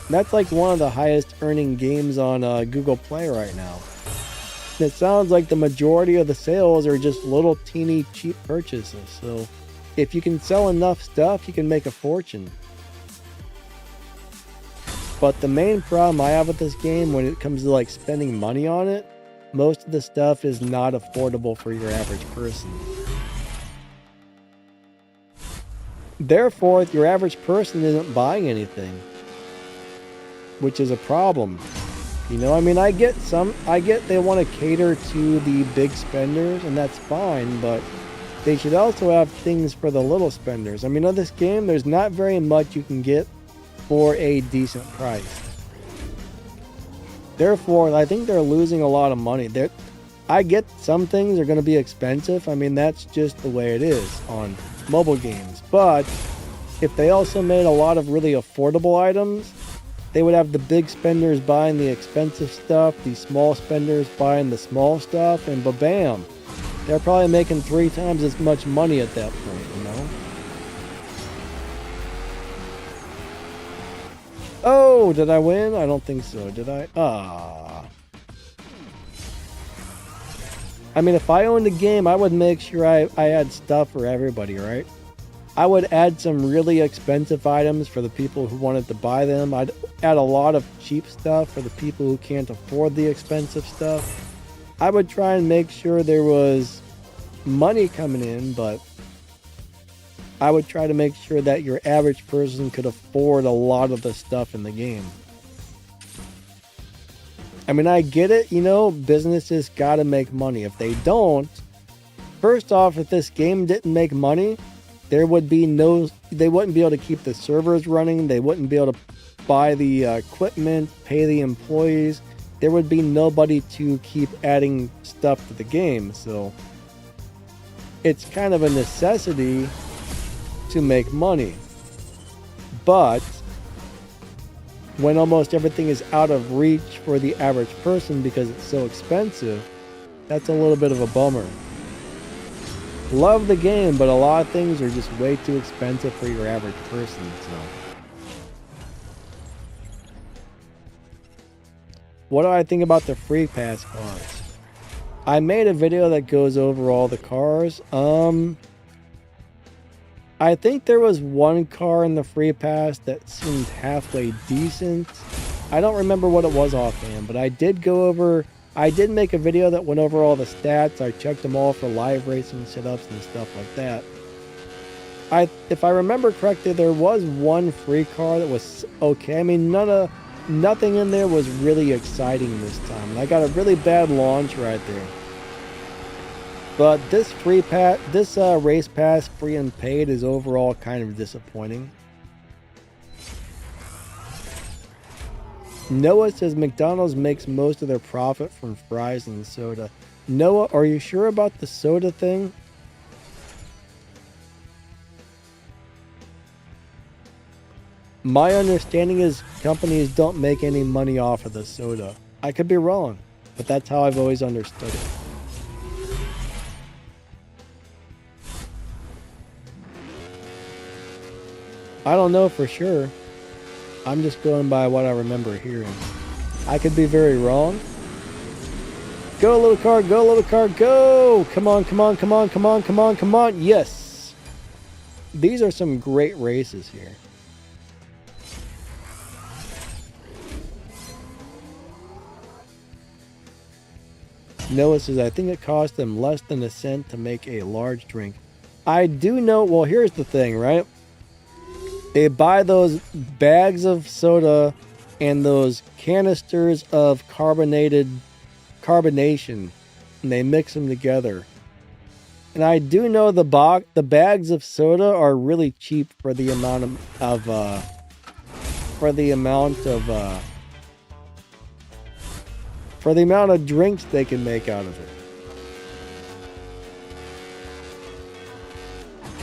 And that's like one of the highest earning games on Google Play right now. And it sounds like the majority of the sales are just little teeny cheap purchases. So if you can sell enough stuff, you can make a fortune. But the main problem I have with this game when it comes to like spending money on it, most of the stuff is not affordable for your average person. Therefore, your average person isn't buying anything, which is a problem. You know, I mean, I get they want to cater to the big spenders, and that's fine, but they should also have things for the little spenders. I mean, on this game, there's not very much you can get for a decent price. Therefore, I think they're losing a lot of money. I get some things are going to be expensive. I mean, that's just the way it is on mobile games. But if they also made a lot of really affordable items, they would have the big spenders buying the expensive stuff, the small spenders buying the small stuff, and ba-bam. They're probably making 3 times as much money at that point, you know? Oh, did I win? I don't think so. Did I? I mean, if I owned a game, I would make sure I had stuff for everybody, right? I would add some really expensive items for the people who wanted to buy them. I'd add a lot of cheap stuff for the people who can't afford the expensive stuff. I would try and make sure there was money coming in, but I would try to make sure that your average person could afford a lot of the stuff in the game. I mean, I get it, you know, businesses gotta make money. If they don't, first off, if this game didn't make money, they wouldn't be able to keep the servers running, they wouldn't be able to buy the equipment, pay the employees, there would be nobody to keep adding stuff to the game, so it's kind of a necessity to make money. But when almost everything is out of reach for the average person because it's so expensive, that's a little bit of a bummer. Love the game, but a lot of things are just way too expensive for your average person. So, what do I think about the free pass cars? I made a video that goes over all the cars. I think there was one car in the free pass that seemed halfway decent. I don't remember what it was offhand, but I did make a video that went over all the stats. I checked them all for live racing setups and stuff like that. If I remember correctly, there was one free car that was okay. I mean, nothing in there was really exciting this time. And I got a really bad launch right there. But this race pass, free and paid, is overall kind of disappointing. Noah says McDonald's makes most of their profit from fries and soda. Noah, are you sure about the soda thing? My understanding is companies don't make any money off of the soda. I could be wrong, but that's how I've always understood it. I don't know for sure. I'm just going by what I remember hearing. I could be very wrong. Go, little car, go, little car, go! Come on, come on, come on, come on, come on, come on. Yes! These are some great races here. Noah says, I think it cost them less than a cent to make a large drink. I do know, well, here's the thing, right? They buy those bags of soda and those canisters of carbonation, and they mix them together. And I do know the bags of soda are really cheap for the amount of drinks they can make out of it.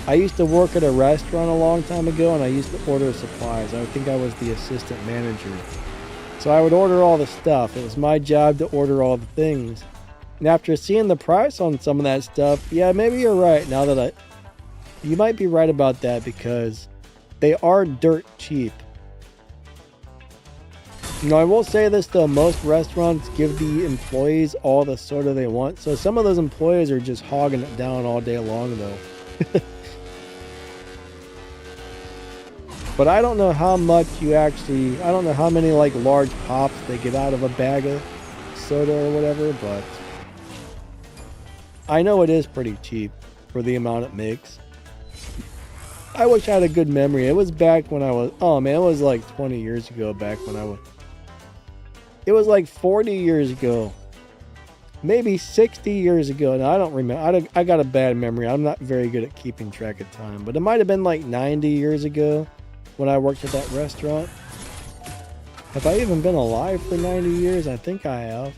I used to work at a restaurant a long time ago, and I used to order supplies. I think I was the assistant manager. So I would order all the stuff. It was my job to order all the things. And after seeing the price on some of that stuff, yeah, maybe you're right. You might be right about that, because they are dirt cheap. I will say this though, most restaurants give the employees all the soda they want. So some of those employees are just hogging it down all day long though. But I don't know how much I don't know how many like large pops they get out of a bag of soda or whatever, but I know it is pretty cheap for the amount it makes. I wish I had a good memory. It was back when I was, oh man, it was like 20 years ago it was like 40 years ago. Maybe 60 years ago. Now, I don't remember. I got a bad memory. I'm not very good at keeping track of time. But it might have been like 90 years ago when I worked at that restaurant. Have I even been alive for 90 years? I think I have.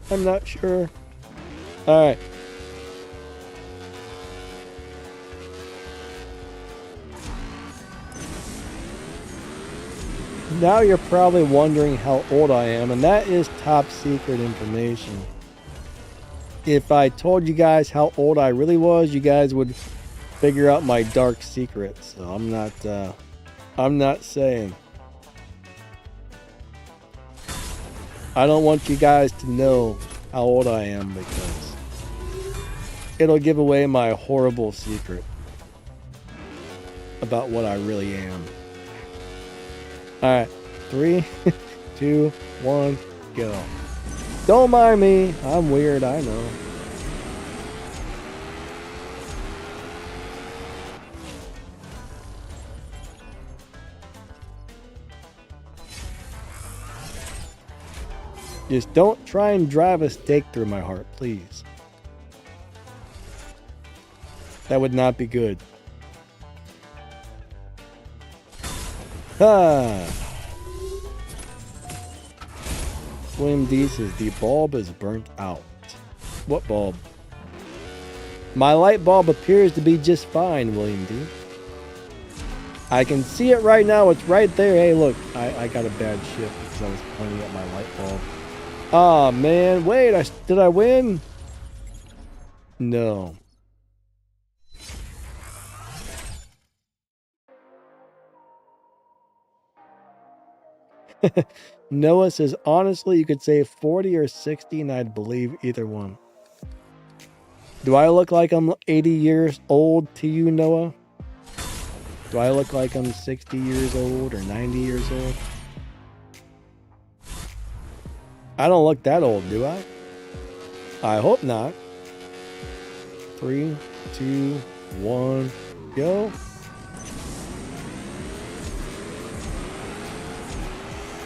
I'm not sure. Alright. Now you're probably wondering how old I am, and that is top secret information. If I told you guys how old I really was, you guys would figure out my dark secrets. So I'm not saying. I don't want you guys to know how old I am, because it'll give away my horrible secret about what I really am. Alright, 3, 2, 1, go. Don't mind me. I'm weird, I know. Just don't try and drive a stake through my heart, please. That would not be good. William D says the bulb is burnt out. What bulb? My light bulb appears to be just fine, William D. I can see it right now. It's right there. Hey, look. I got a bad shift because I was pointing at my light bulb. Aw, man. Wait, did I win? No. Noah says, honestly, you could say 40 or 60 and I'd believe either one. Do I look like I'm 80 years old to you, Noah? Do I look like I'm 60 years old or 90 years old? I don't look that old, do I? I hope not. 3, 2, 1, go.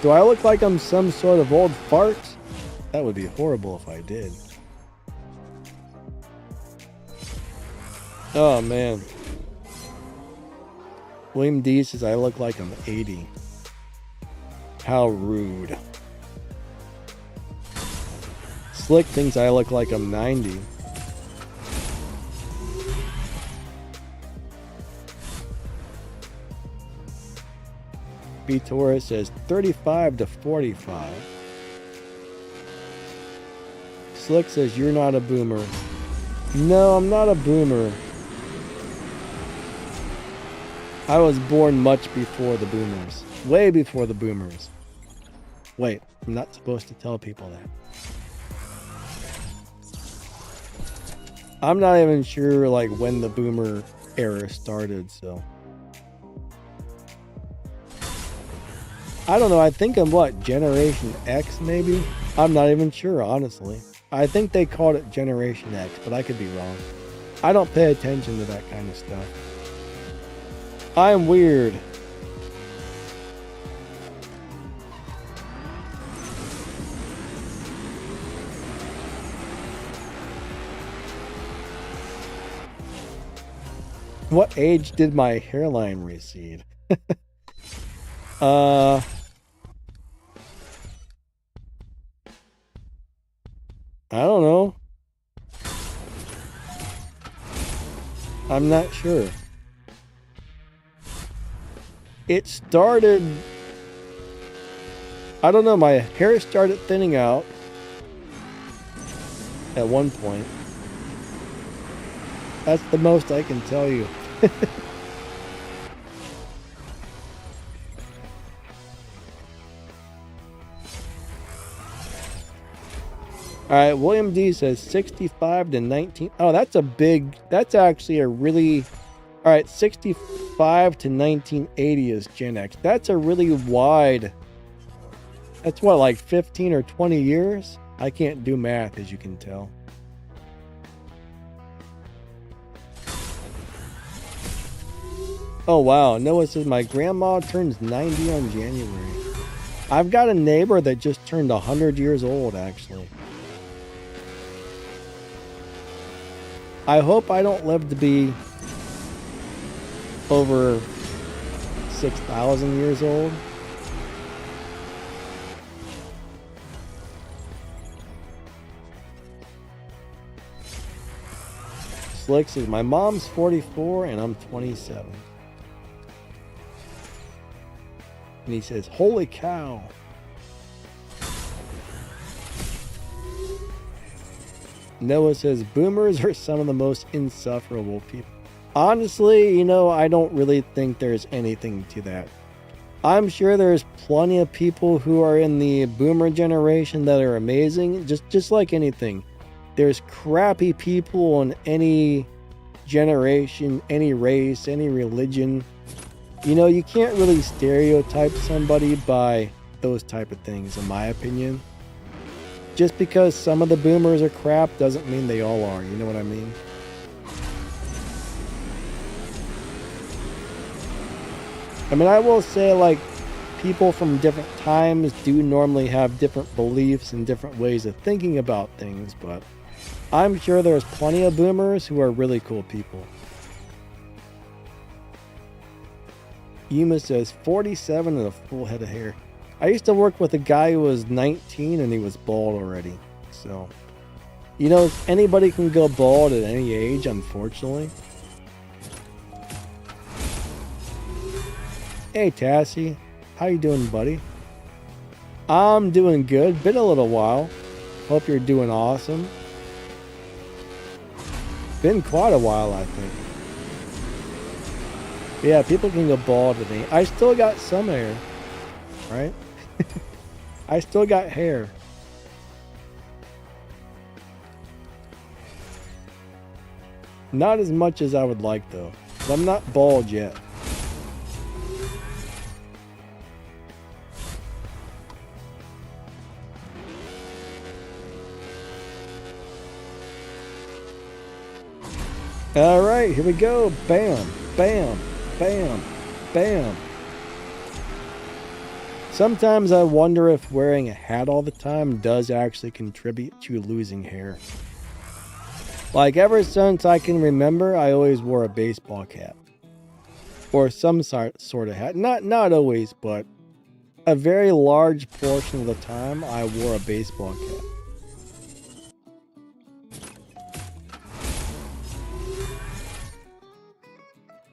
Do I look like I'm some sort of old fart? That would be horrible if I did. Oh, man. William D says I look like I'm 80. How rude. Slick thinks I look like I'm 90. B Taurus says 35 to 45. Slick says you're not a boomer. No, I'm not a boomer. I was born much before the boomers. Way before the boomers. Wait, I'm not supposed to tell people that. I'm not even sure like when the boomer era started, so. I don't know, I think I'm what, Generation X maybe? I'm not even sure, honestly. I think they called it Generation X, but I could be wrong. I don't pay attention to that kind of stuff. I'm weird. What age did my hairline recede? I don't know. I'm not sure. It started... I don't know, my hair started thinning out at one point. That's the most I can tell you. Alright, William D says 65 to 19. Oh, that's a big... That's actually a really... Alright, 65 to 1980 is Gen X. That's a really wide... That's what, like 15 or 20 years? I can't do math, as you can tell. Oh, wow. Noah says, my grandma turns 90 on January. I've got a neighbor that just turned 100 years old, actually. I hope I don't live to be over 6,000 years old. Slick says, my mom's 44 and I'm 27. And he says, holy cow. Noah says, boomers are some of the most insufferable people. Honestly, you know, I don't really think there's anything to that. I'm sure there's plenty of people who are in the boomer generation that are amazing. Just like anything. There's crappy people in any generation, any race, any religion. You know, you can't really stereotype somebody by those type of things, in my opinion. Just because some of the boomers are crap doesn't mean they all are. You know what I mean? I mean, I will say, like, people from different times do normally have different beliefs and different ways of thinking about things, but I'm sure there's plenty of boomers who are really cool people. Yuma says 47 and a full head of hair. I used to work with a guy who was 19 and he was bald already. So, you know, anybody can go bald at any age, unfortunately. Hey, Tassie. How you doing, buddy? I'm doing good. Been a little while. Hope you're doing awesome. Been quite a while, I think. Yeah, people can go bald at me. I still got some hair, right? I still got hair. Not as much as I would like, though. But I'm not bald yet. All right, here we go. Bam, bam, bam, bam. Sometimes I wonder if wearing a hat all the time does actually contribute to losing hair. Like, ever since I can remember, I always wore a baseball cap. Or some sort of hat. Not always, but a very large portion of the time I wore a baseball cap.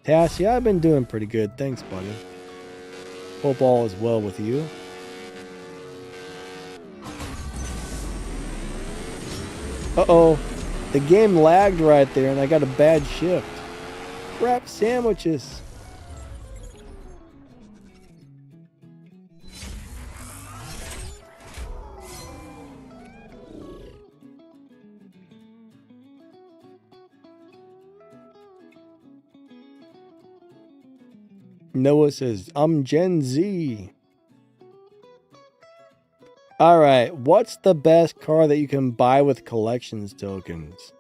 Tassie, I've been doing pretty good. Thanks, buddy. Hope all is well with you. Uh-oh. The game lagged right there and I got a bad shift. Crap sandwiches. Noah says, I'm Gen Z. Alright, what's the best car that you can buy with collections tokens?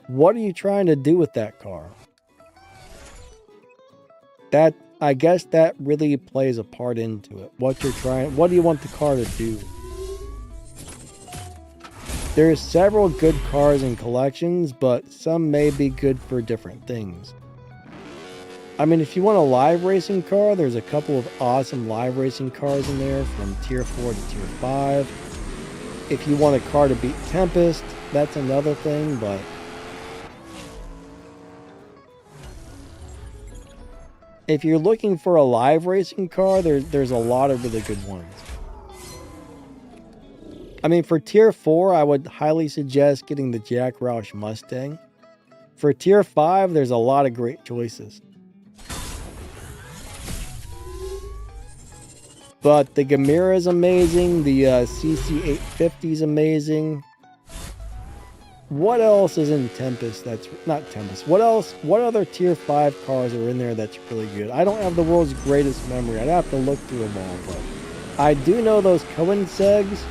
What are you trying to do with that car? I guess that really plays a part into it. What do you want the car to do? There's several good cars in collections, but some may be good for different things. I mean, if you want a live racing car, there's a couple of awesome live racing cars in there from tier 4 to tier 5. If you want a car to beat Tempest, that's another thing, but If you're looking for a live racing car, there's a lot of really good ones. I mean, for Tier 4, I would highly suggest getting the Jack Roush Mustang. For Tier 5, there's a lot of great choices. But the Gamera is amazing. The CC850 is amazing. What else is in Tempest that's not Tempest? What else? What other Tier 5 cars are in there that's really good? I don't have the world's greatest memory. I'd have to look through them all, but I do know those Cohen segs.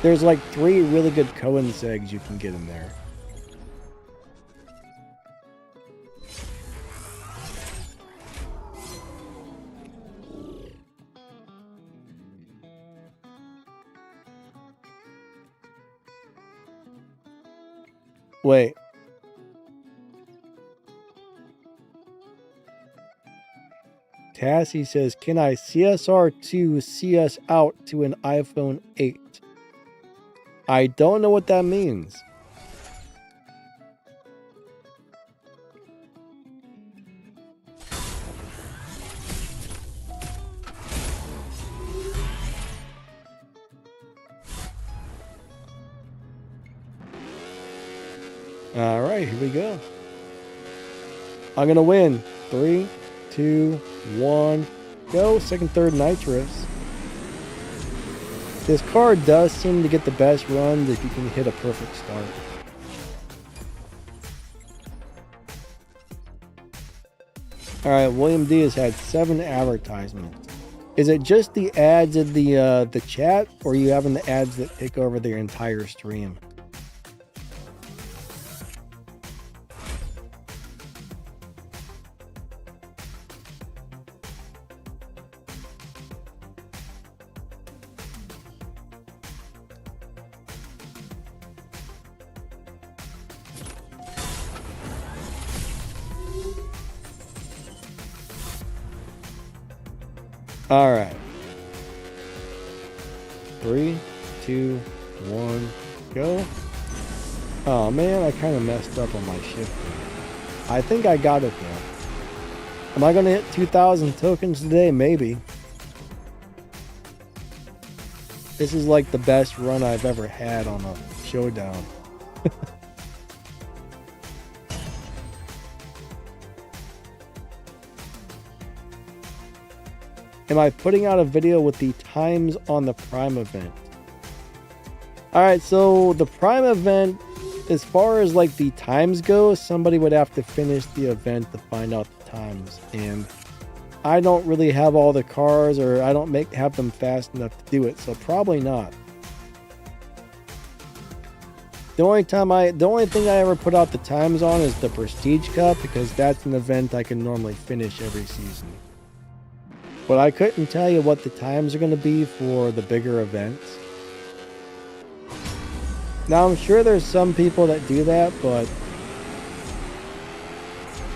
There's like 3 really good Cohen segs you can get in there. Wait. Tassie says, can I CSR2 CS out to an iPhone 8? I don't know what that means. All right, here we go. I'm going to win. 3, 2, 1, go. Second, third nitros. This car does seem to get the best runs if you can hit a perfect start. All right, William D has had 7 advertisements. Is it just the ads in the chat, or are you having the ads that take over their entire stream? All right. 3, 2, 1, go. Oh man, I kind of messed up on my shift. I think I got it though. Am I going to hit 2,000 tokens today? Maybe. This is like the best run I've ever had on a showdown. Am I putting out a video with the times on the Prime event? Alright, so the Prime event, as far as like the times go, somebody would have to finish the event to find out the times. And I don't really have all the cars, or I don't have them fast enough to do it, so probably not. The only thing I ever put out the times on is the Prestige Cup, because that's an event I can normally finish every season. But I couldn't tell you what the times are going to be for the bigger events. Now I'm sure there's some people that do that, but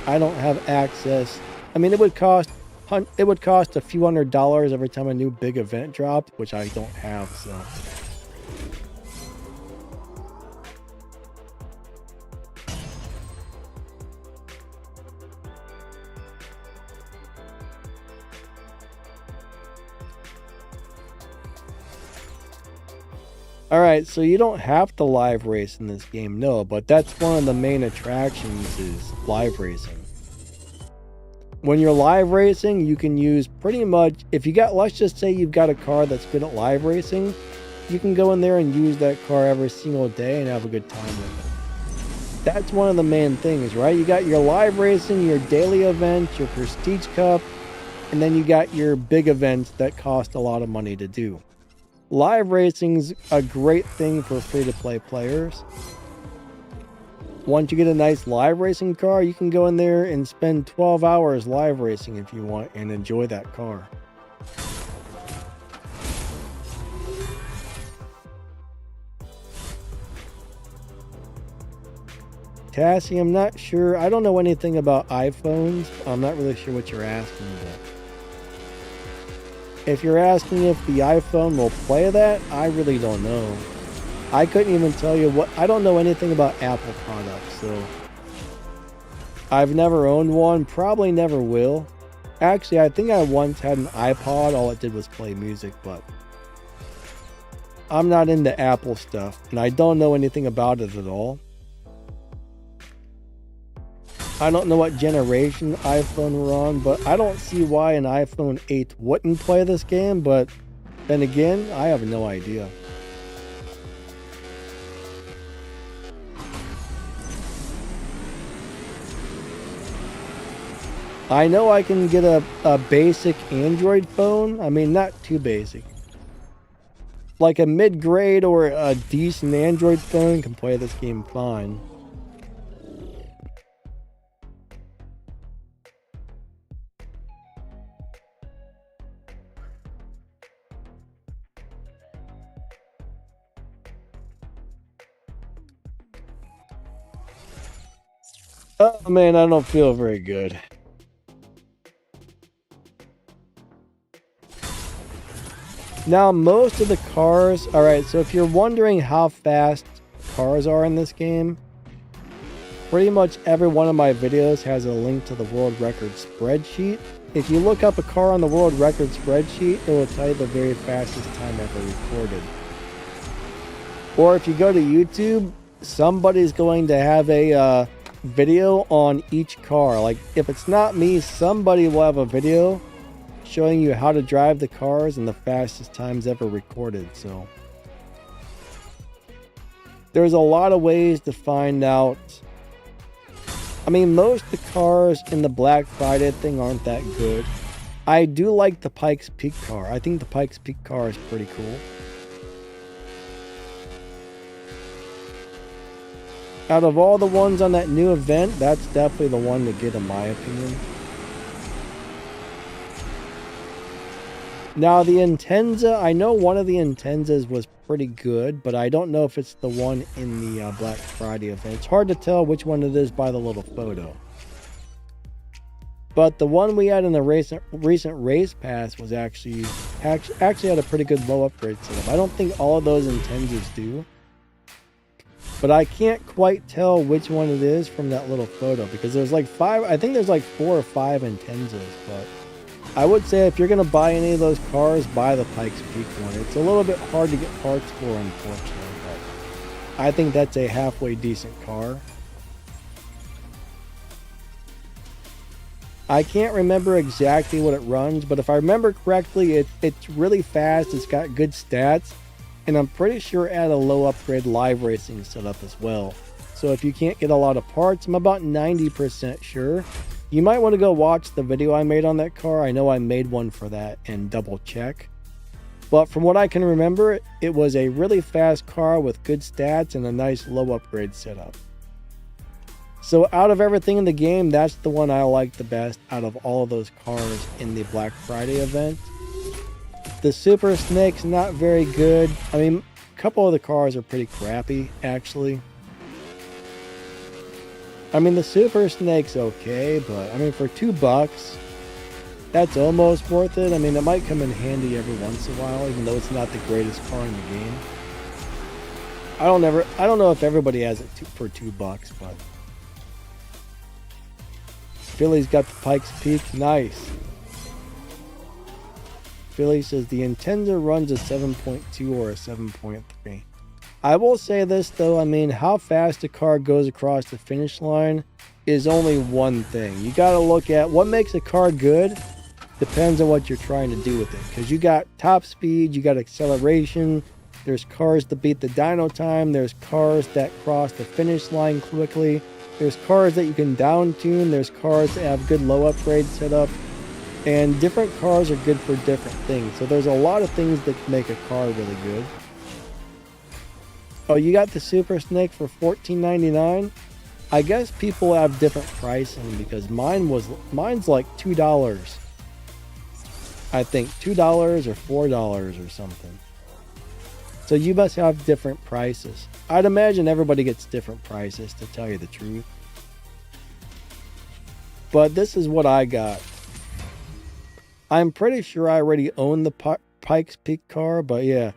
I don't have access. I mean, it would cost a few $100s every time a new big event dropped, which I don't have, so. Alright, so you don't have to live race in this game, no, but that's one of the main attractions is live racing. When you're live racing, you can use pretty much, if you got, let's just say you've got a car that's good at live racing, you can go in there and use that car every single day and have a good time with it. That's one of the main things, right? You got your live racing, your daily events, your Prestige Cup, and then you got your big events that cost a lot of money to do. Live racing's a great thing for free-to-play players. Once you get a nice live racing car, you can go in there and spend 12 hours live racing if you want and enjoy that car. Cassie, I'm not sure. I don't know anything about iPhones. I'm not really sure what you're asking about. If you're asking if the iPhone will play that, I really don't know. I couldn't even tell you what. I don't know anything about Apple products, so I've never owned one, probably never will. Actually, I think I once had an iPod. All it did was play music, but I'm not into Apple stuff, and I don't know anything about it at all. I don't know what generation iPhone we're on, but I don't see why an iPhone 8 wouldn't play this game, but then again, I have no idea. I know I can get a basic Android phone. I mean, not too basic. Like a mid-grade or a decent Android phone can play this game fine. Oh man, I don't feel very good. Now, most of the cars... Alright, so if you're wondering how fast cars are in this game, pretty much every one of my videos has a link to the world record spreadsheet. If you look up a car on the world record spreadsheet, it will tell you the very fastest time ever recorded. Or if you go to YouTube, somebody's going to have a video on each car. Like, if it's not me, somebody will have a video showing you how to drive the cars and the fastest times ever recorded. So there's a lot of ways to find out. I mean, most of the cars in the Black Friday thing aren't that good. I do like the Pikes Peak car. I think the Pikes Peak car is pretty cool. Out of all the ones on that new event, that's definitely the one to get in my opinion. Now the Intenza, I know one of the Intenzas was pretty good, but I don't know if it's the one in the Black Friday event. It's hard to tell which one it is by the little photo. But the one we had in the recent race pass was actually had a pretty good low upgrade setup. I don't think all of those Intenzas do. But I can't quite tell which one it is from that little photo, because there's like 5, I think there's like 4 or 5 Intenzas, but I would say if you're going to buy any of those cars, buy the Pikes Peak one. It's a little bit hard to get parts for, unfortunately, but I think that's a halfway decent car. I can't remember exactly what it runs, but if I remember correctly, it's really fast, it's got good stats, and I'm pretty sure it had a low upgrade live racing setup as well. So if you can't get a lot of parts, I'm about 90% sure. You might want to go watch the video I made on that car. I know I made one for that and double check. But from what I can remember, it was a really fast car with good stats and a nice low upgrade setup. So out of everything in the game, that's the one I like the best out of all of those cars in the Black Friday event. The Super Snake's not very good. I mean, a couple of the cars are pretty crappy, actually. I mean, the Super Snake's okay, but I mean, for $2, that's almost worth it. I mean, it might come in handy every once in a while, even though it's not the greatest car in the game. I don't know if everybody has it for $2, but Philly's got the Pikes Peak. Nice. Philly says the Intenza runs a 7.2 or a 7.3. I will say this though, I mean, how fast a car goes across the finish line is only one thing. You got to look at what makes a car good. Depends on what you're trying to do with it, because you got top speed, you got acceleration, there's cars that beat the dyno time, there's cars that cross the finish line quickly, there's cars that you can down tune, there's cars that have good low upgrade setup, and different cars are good for different things. So there's a lot of things that make a car really good. Oh, you got the Super Snake for $14.99? I guess people have different pricing, because mine's like $2. I think $2 or $4 or something. So you must have different prices. I'd imagine everybody gets different prices, to tell you the truth. But this is what I got. I'm pretty sure I already own the Pikes Peak car, but yeah.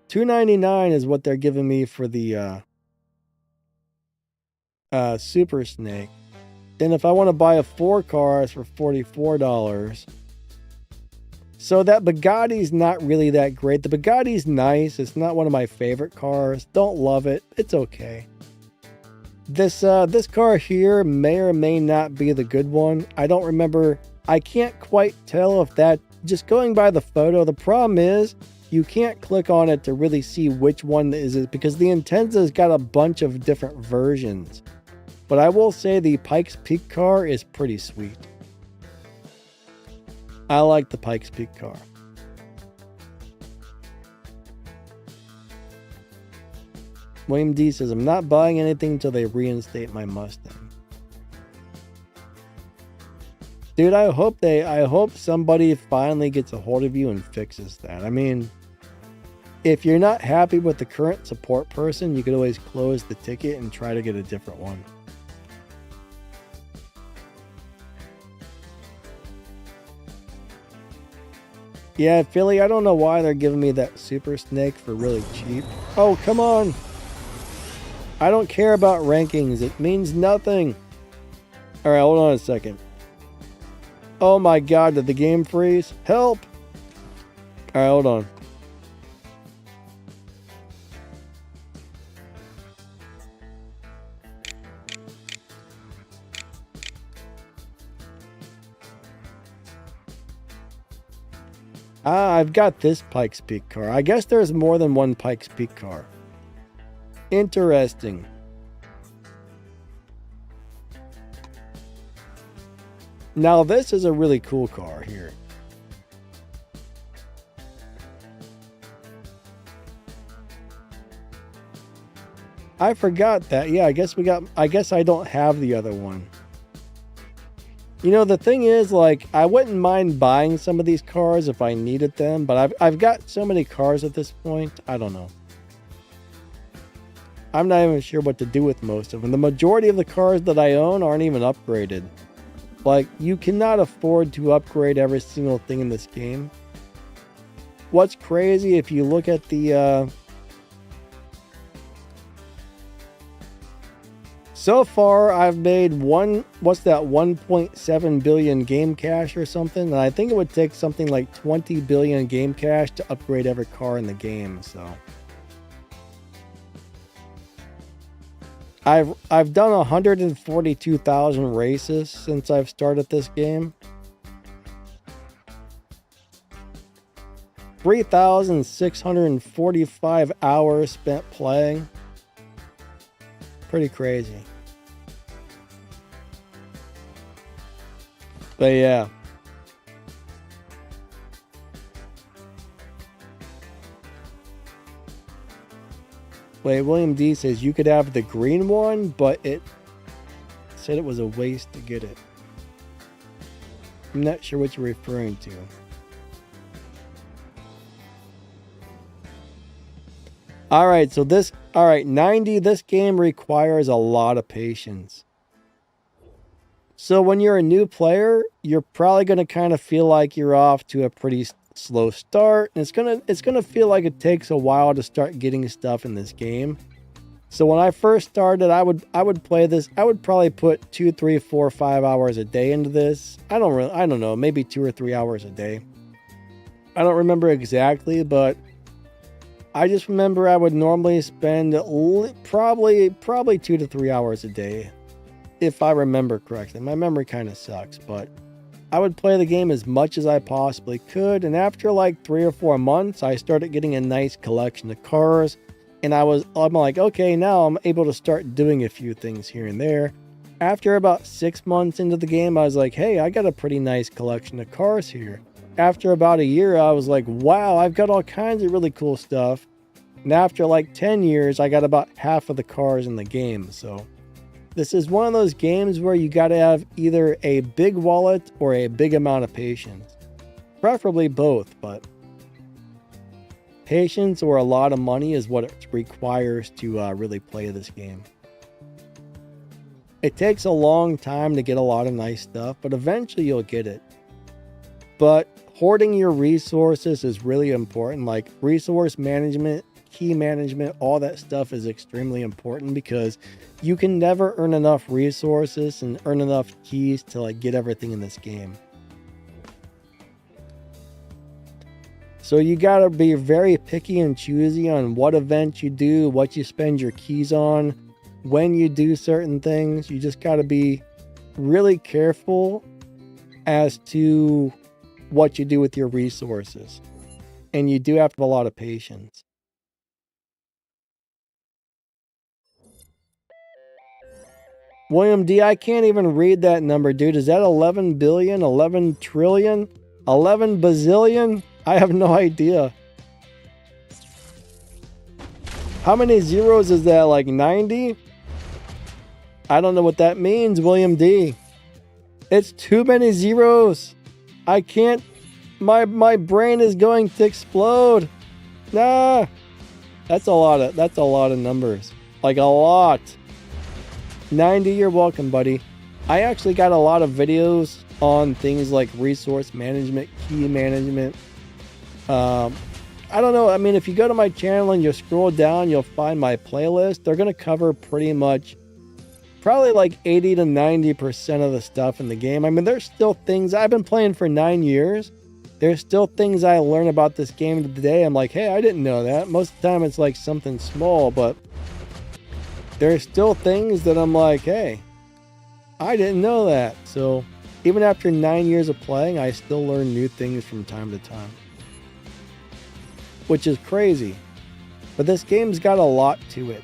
$2.99 is what they're giving me for the Super Snake. Then if I want to buy a 4 cars for $44. So that Bugatti's not really that great. The Bugatti's nice. It's not one of my favorite cars. Don't love it. It's okay. This car here may or may not be the good one. I don't remember. I can't quite tell if that, just going by the photo, the problem is you can't click on it to really see which one is it, because the Intensa's got a bunch of different versions. But I will say the Pikes Peak car is pretty sweet. I like the Pikes Peak car. William D says, I'm not buying anything until they reinstate my Mustang. Dude, I hope somebody finally gets a hold of you and fixes that. I mean, if you're not happy with the current support person, you could always close the ticket and try to get a different one. Yeah, Philly, I don't know why they're giving me that Super Snake for really cheap. Oh, come on. I don't care about rankings. It means nothing. All right, hold on a second. Oh my God, did the game freeze? Help. All right, hold on. I've got this Pikes Peak car. I guess there's more than one Pikes Peak car. Interesting. Now this is a really cool car here. I forgot that. Yeah, I guess I don't have the other one. You know, the thing is, like, I wouldn't mind buying some of these cars if I needed them, but I've got so many cars at this point, I don't know. I'm not even sure what to do with most of them. The majority of the cars that I own aren't even upgraded. Like, you cannot afford to upgrade every single thing in this game. What's crazy, if you look at the, so far, I've made 1.7 billion game cash or something, and I think it would take something like 20 billion game cash to upgrade every car in the game, so. I've done 142,000 races since I've started this game. 3,645 hours spent playing. Pretty crazy. But yeah. Wait, William D says you could have the green one, but it said it was a waste to get it. I'm not sure what you're referring to. Alright, so this, 90, this game requires a lot of patience. So when you're a new player, you're probably going to kind of feel like you're off to a pretty slow start, and it's gonna feel like it takes a while to start getting stuff in this game. So when I first started, I would play this. I would probably put 2, 3, 4, 5 hours a day into this. I don't know, maybe 2 or 3 hours a day. I don't remember exactly, but I just remember I would normally spend probably 2 to 3 hours a day, if I remember correctly. My memory kind of sucks, but I would play the game as much as I possibly could, and after like 3 or 4 months, I started getting a nice collection of cars, and I'm like, okay, now I'm able to start doing a few things here and there. After about 6 months into the game, I was like, hey, I got a pretty nice collection of cars here. After about a year, I was like, wow, I've got all kinds of really cool stuff. And after like 10 years, I got about half of the cars in the game, so this is one of those games where you got to have either a big wallet or a big amount of patience. Preferably both, but patience or a lot of money is what it requires to really play this game. It takes a long time to get a lot of nice stuff, but eventually you'll get it. But hoarding your resources is really important. Like, resource management key management, all that stuff is extremely important because you can never earn enough resources and earn enough keys to like get everything in this game. So you gotta be very picky and choosy on what events you do, what you spend your keys on, when you do certain things. You just gotta be really careful as to what you do with your resources. And you do have to have a lot of patience. William D, I can't even read that number, dude. Is that 11 billion, 11 trillion, 11 bazillion? I have no idea. How many zeros is that? Like 90? I don't know what that means, William D. It's too many zeros. I can't. My brain is going to explode. Nah. That's a lot of numbers. Like a lot. 90, you're welcome, buddy. I actually got a lot of videos on things like resource management, key management. I don't know. I mean, if you go to my channel and you scroll down, you'll find my playlist. They're going to cover pretty much probably like 80 to 90% of the stuff in the game. I mean, there's still things I've been playing for 9 years. There's still things I learn about this game today. I'm like, hey, I didn't know that. Most of the time it's like something small, but there's still things that I'm like, hey, I didn't know that. So even after 9 years of playing, I still learn new things from time to time, which is crazy. But this game's got a lot to it.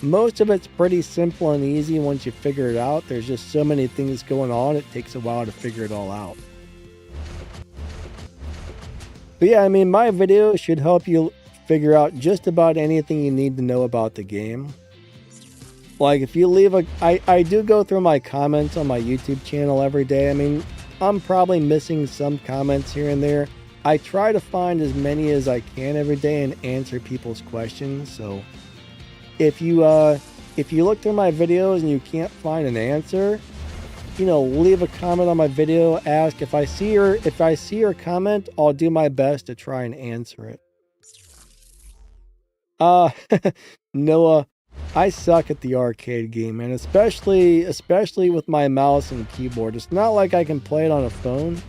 Most of it's pretty simple and easy once you figure it out. There's just so many things going on, it takes a while to figure it all out. But yeah, I mean, my video should help you figure out just about anything you need to know about the game. Like if you leave I do go through my comments on my YouTube channel every day. I mean, I'm probably missing some comments here and there. I try to find as many as I can every day and answer people's questions. So if you look through my videos and you can't find an answer, you know, leave a comment on my video, ask. If I see your comment, I'll do my best to try and answer it. Noah, I suck at the arcade game, and especially with my mouse and keyboard. It's not like I can play it on a phone.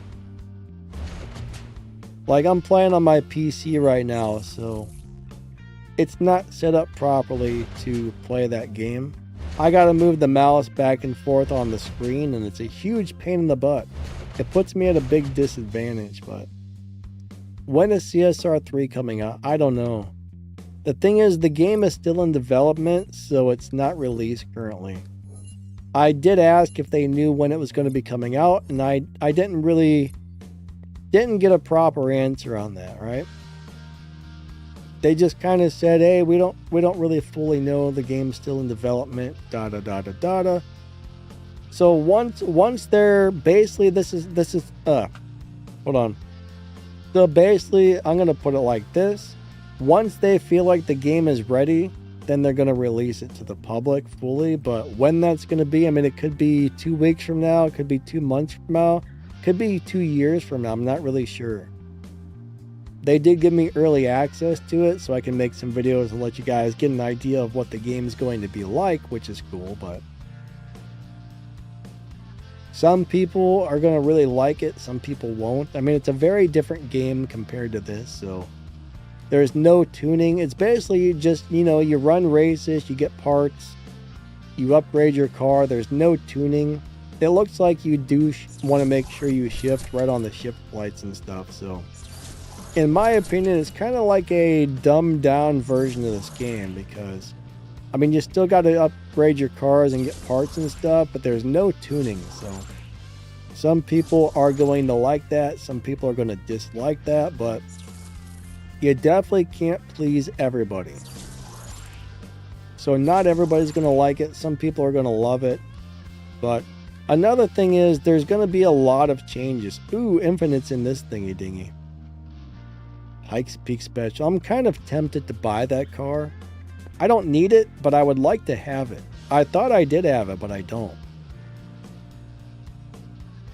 Like I'm playing on my PC right now, so it's not set up properly to play that game. I gotta move the mouse back and forth on the screen, and it's a huge pain in the butt. It puts me at a big disadvantage, but when is CSR2 coming out? I don't know. The thing is, the game is still in development, so it's not released currently. I did ask if they knew when it was going to be coming out, and I didn't get a proper answer on that, right? They just kind of said, hey, we don't really fully know, the game's still in development, da. So once they're basically, hold on. So basically, I'm going to put it like this. Once they feel like the game is ready, then they're going to release it to the public fully. But when that's going to be, I mean, it could be 2 weeks from now, it could be 2 months from now, it could be 2 years from now. I'm not really sure. They did give me early access to it, so I can make some videos and let you guys get an idea of what the game is going to be like, which is cool. But some people are going to really like it, some people won't. I mean, it's a very different game compared to this, so there's no tuning. It's basically just, you know, you run races, you get parts, you upgrade your car. There's no tuning. It looks like you do want to make sure you shift right on the shift lights and stuff. So in my opinion, it's kind of like a dumbed down version of this game, because I mean, you still got to upgrade your cars and get parts and stuff, but there's no tuning. So some people are going to like that, some people are going to dislike that, but you definitely can't please everybody. So not everybody's going to like it. Some people are going to love it. But another thing is, there's going to be a lot of changes. Ooh, Infinite's in this thingy dingy. Pikes Peak Special. I'm kind of tempted to buy that car. I don't need it, but I would like to have it. I thought I did have it, but I don't.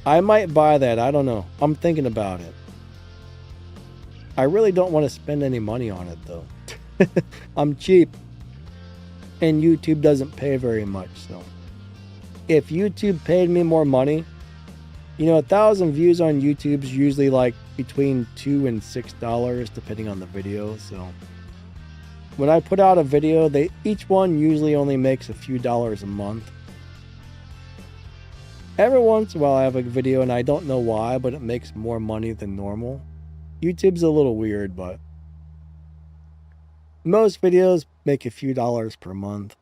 I might buy that. I don't know. I'm thinking about it. I really don't want to spend any money on it though. I'm cheap. And YouTube doesn't pay very much, so. If YouTube paid me more money, you know, 1,000 views on YouTube is usually like between $2 and $6 depending on the video, so. When I put out a video, each one usually only makes a few dollars a month. Every once in a while I have a video and I don't know why, but it makes more money than normal. YouTube's a little weird, but most videos make a few dollars per month.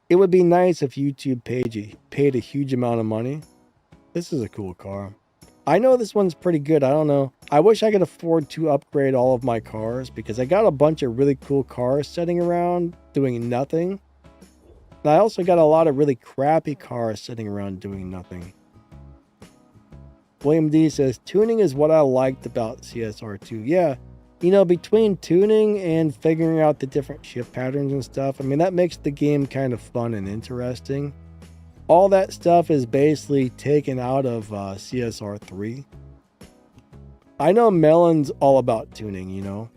It would be nice if YouTube paid a huge amount of money. This is a cool car. I know this one's pretty good. I don't know. I wish I could afford to upgrade all of my cars because I got a bunch of really cool cars sitting around doing nothing. And I also got a lot of really crappy cars sitting around doing nothing. William D says, tuning is what I liked about CSR2. Yeah, you know, between tuning and figuring out the different shift patterns and stuff, I mean, that makes the game kind of fun and interesting. All that stuff is basically taken out of CSR3. I know Melon's all about tuning, you know.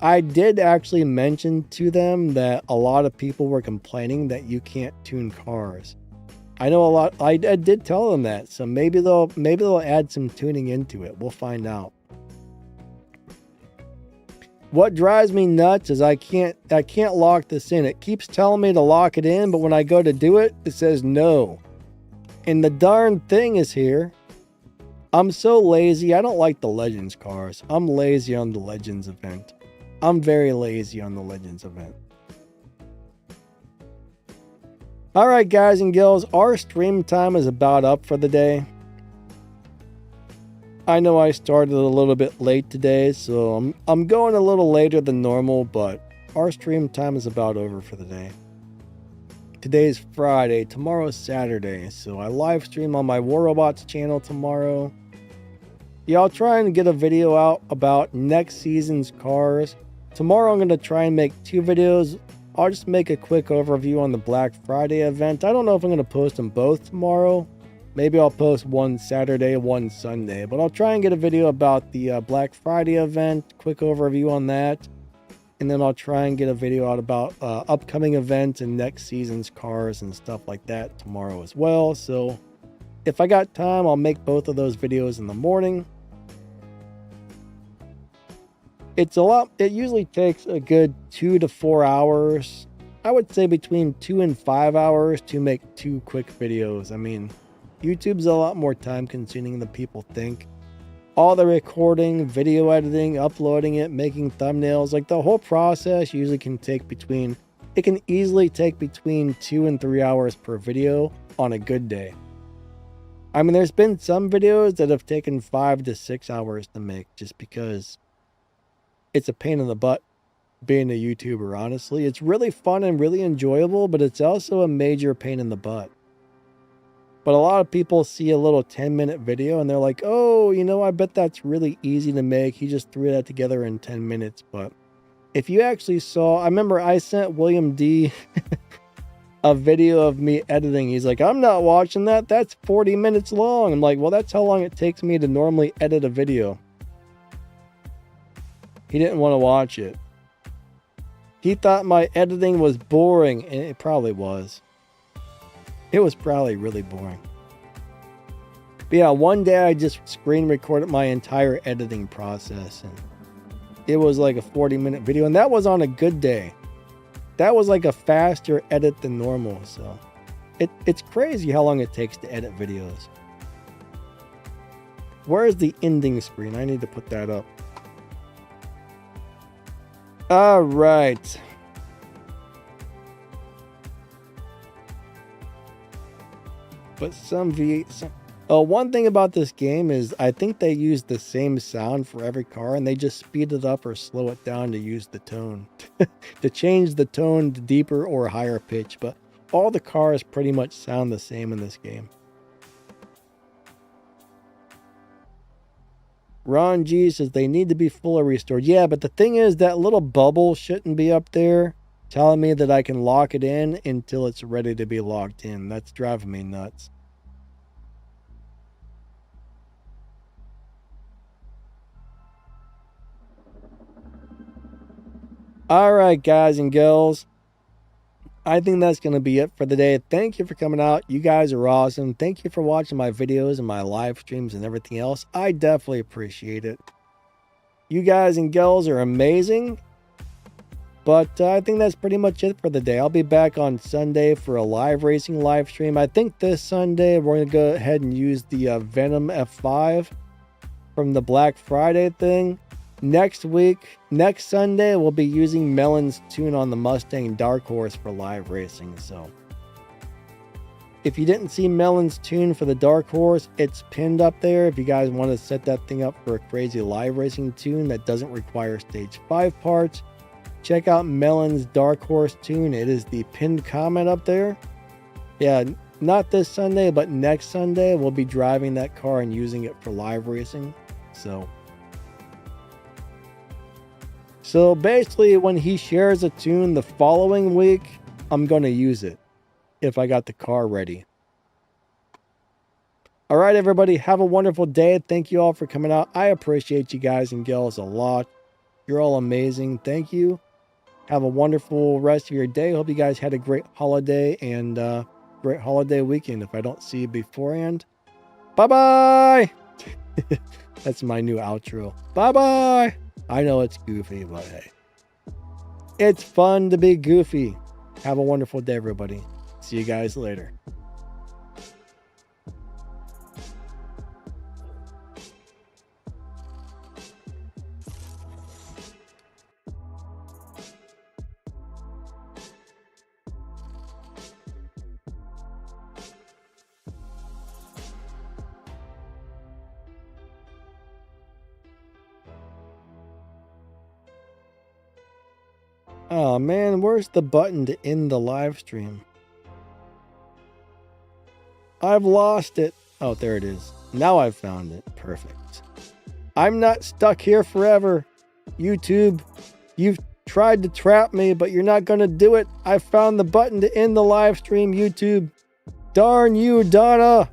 I did actually mention to them that a lot of people were complaining that you can't tune cars. I know a lot. I did tell them that, so maybe they'll add some tuning into it. We'll find out. What drives me nuts is I can't lock this in. It keeps telling me to lock it in, but when I go to do it, it says no. And the darn thing is here. I'm so lazy. I don't like the Legends cars. I'm lazy on the Legends event. I'm very lazy on the Legends event. Alright guys and girls, our stream time is about up for the day. I know I started a little bit late today, so I'm going a little later than normal, but our stream time is about over for the day. Today's Friday, tomorrow's Saturday, so I live stream on my War Robots channel tomorrow. Yeah, I'll try and get a video out about next season's cars. Tomorrow I'm going to try and make 2 videos. I'll just make a quick overview on the Black Friday event. I don't know if I'm going to post them both tomorrow. Maybe I'll post one Saturday, one Sunday. But I'll try and get a video about the Black Friday event. Quick overview on that. And then I'll try and get a video out about upcoming events and next season's cars and stuff like that tomorrow as well. So if I got time, I'll make both of those videos in the morning. It's a lot. It usually takes a good 2 to 4 hours. I would say between 2 and 5 hours to make 2 quick videos. I mean, YouTube's a lot more time consuming than people think. All the recording, video editing, uploading it, making thumbnails, like the whole process usually can take it can easily take between 2 and 3 hours per video on a good day. I mean, there's been some videos that have taken 5 to 6 hours to make just because it's a pain in the butt being a YouTuber, honestly. It's really fun and really enjoyable, but it's also a major pain in the butt. But a lot of people see a little 10-minute video and they're like, oh, you know, I bet that's really easy to make. He just threw that together in 10 minutes. But if you actually saw, I remember I sent William D a video of me editing. He's like, I'm not watching that. That's 40 minutes long. I'm like, well, that's how long it takes me to normally edit a video. He didn't want to watch it. He thought my editing was boring, and it probably was. It was probably really boring. But yeah, one day I just screen recorded my entire editing process, and it was like a 40-minute video, and that was on a good day. That was like a faster edit than normal, so it's crazy how long it takes to edit videos. Where's the ending screen? I need to put that up. All right. But one thing about this game is I think they use the same sound for every car, and they just speed it up or slow it down to use the tone. To change the tone to deeper or higher pitch, but all the cars pretty much sound the same in this game. Ron G says they need to be fully restored. Yeah, but the thing is that little bubble shouldn't be up there telling me that I can lock it in until it's ready to be locked in. That's driving me nuts. All right, guys and girls. I think that's going to be it for the day. Thank you for coming out. You guys are awesome. Thank you for watching my videos and my live streams and everything else. I definitely appreciate it. You guys and girls are amazing. But I think that's pretty much it for the day. I'll be back on Sunday for a live racing live stream. I think this Sunday we're going to go ahead and use the Venom F5 from the Black Friday thing. Next Sunday, we'll be using Melon's tune on the Mustang Dark Horse for live racing. So if you didn't see Melon's tune for the Dark Horse, it's pinned up there. If you guys want to set that thing up for a crazy live racing tune that doesn't require stage 5 parts, check out Melon's Dark Horse tune. It is the pinned comment up there. Yeah, not this Sunday, but next Sunday, we'll be driving that car and using it for live racing. So basically, when he shares a tune the following week, I'm going to use it if I got the car ready. All right, everybody, have a wonderful day. Thank you all for coming out. I appreciate you guys and girls a lot. You're all amazing. Thank you. Have a wonderful rest of your day. Hope you guys had a great holiday and great holiday weekend if I don't see you beforehand. Bye-bye. That's my new outro. Bye-bye. I know it's goofy, but hey, it's fun to be goofy. Have a wonderful day, everybody. See you guys later. Oh man, where's the button to end the live stream? I've lost it. Oh, there it is. Now I've found it. Perfect. I'm not stuck here forever. YouTube, you've tried to trap me, but you're not going to do it. I found the button to end the live stream, YouTube. Darn you, Donna.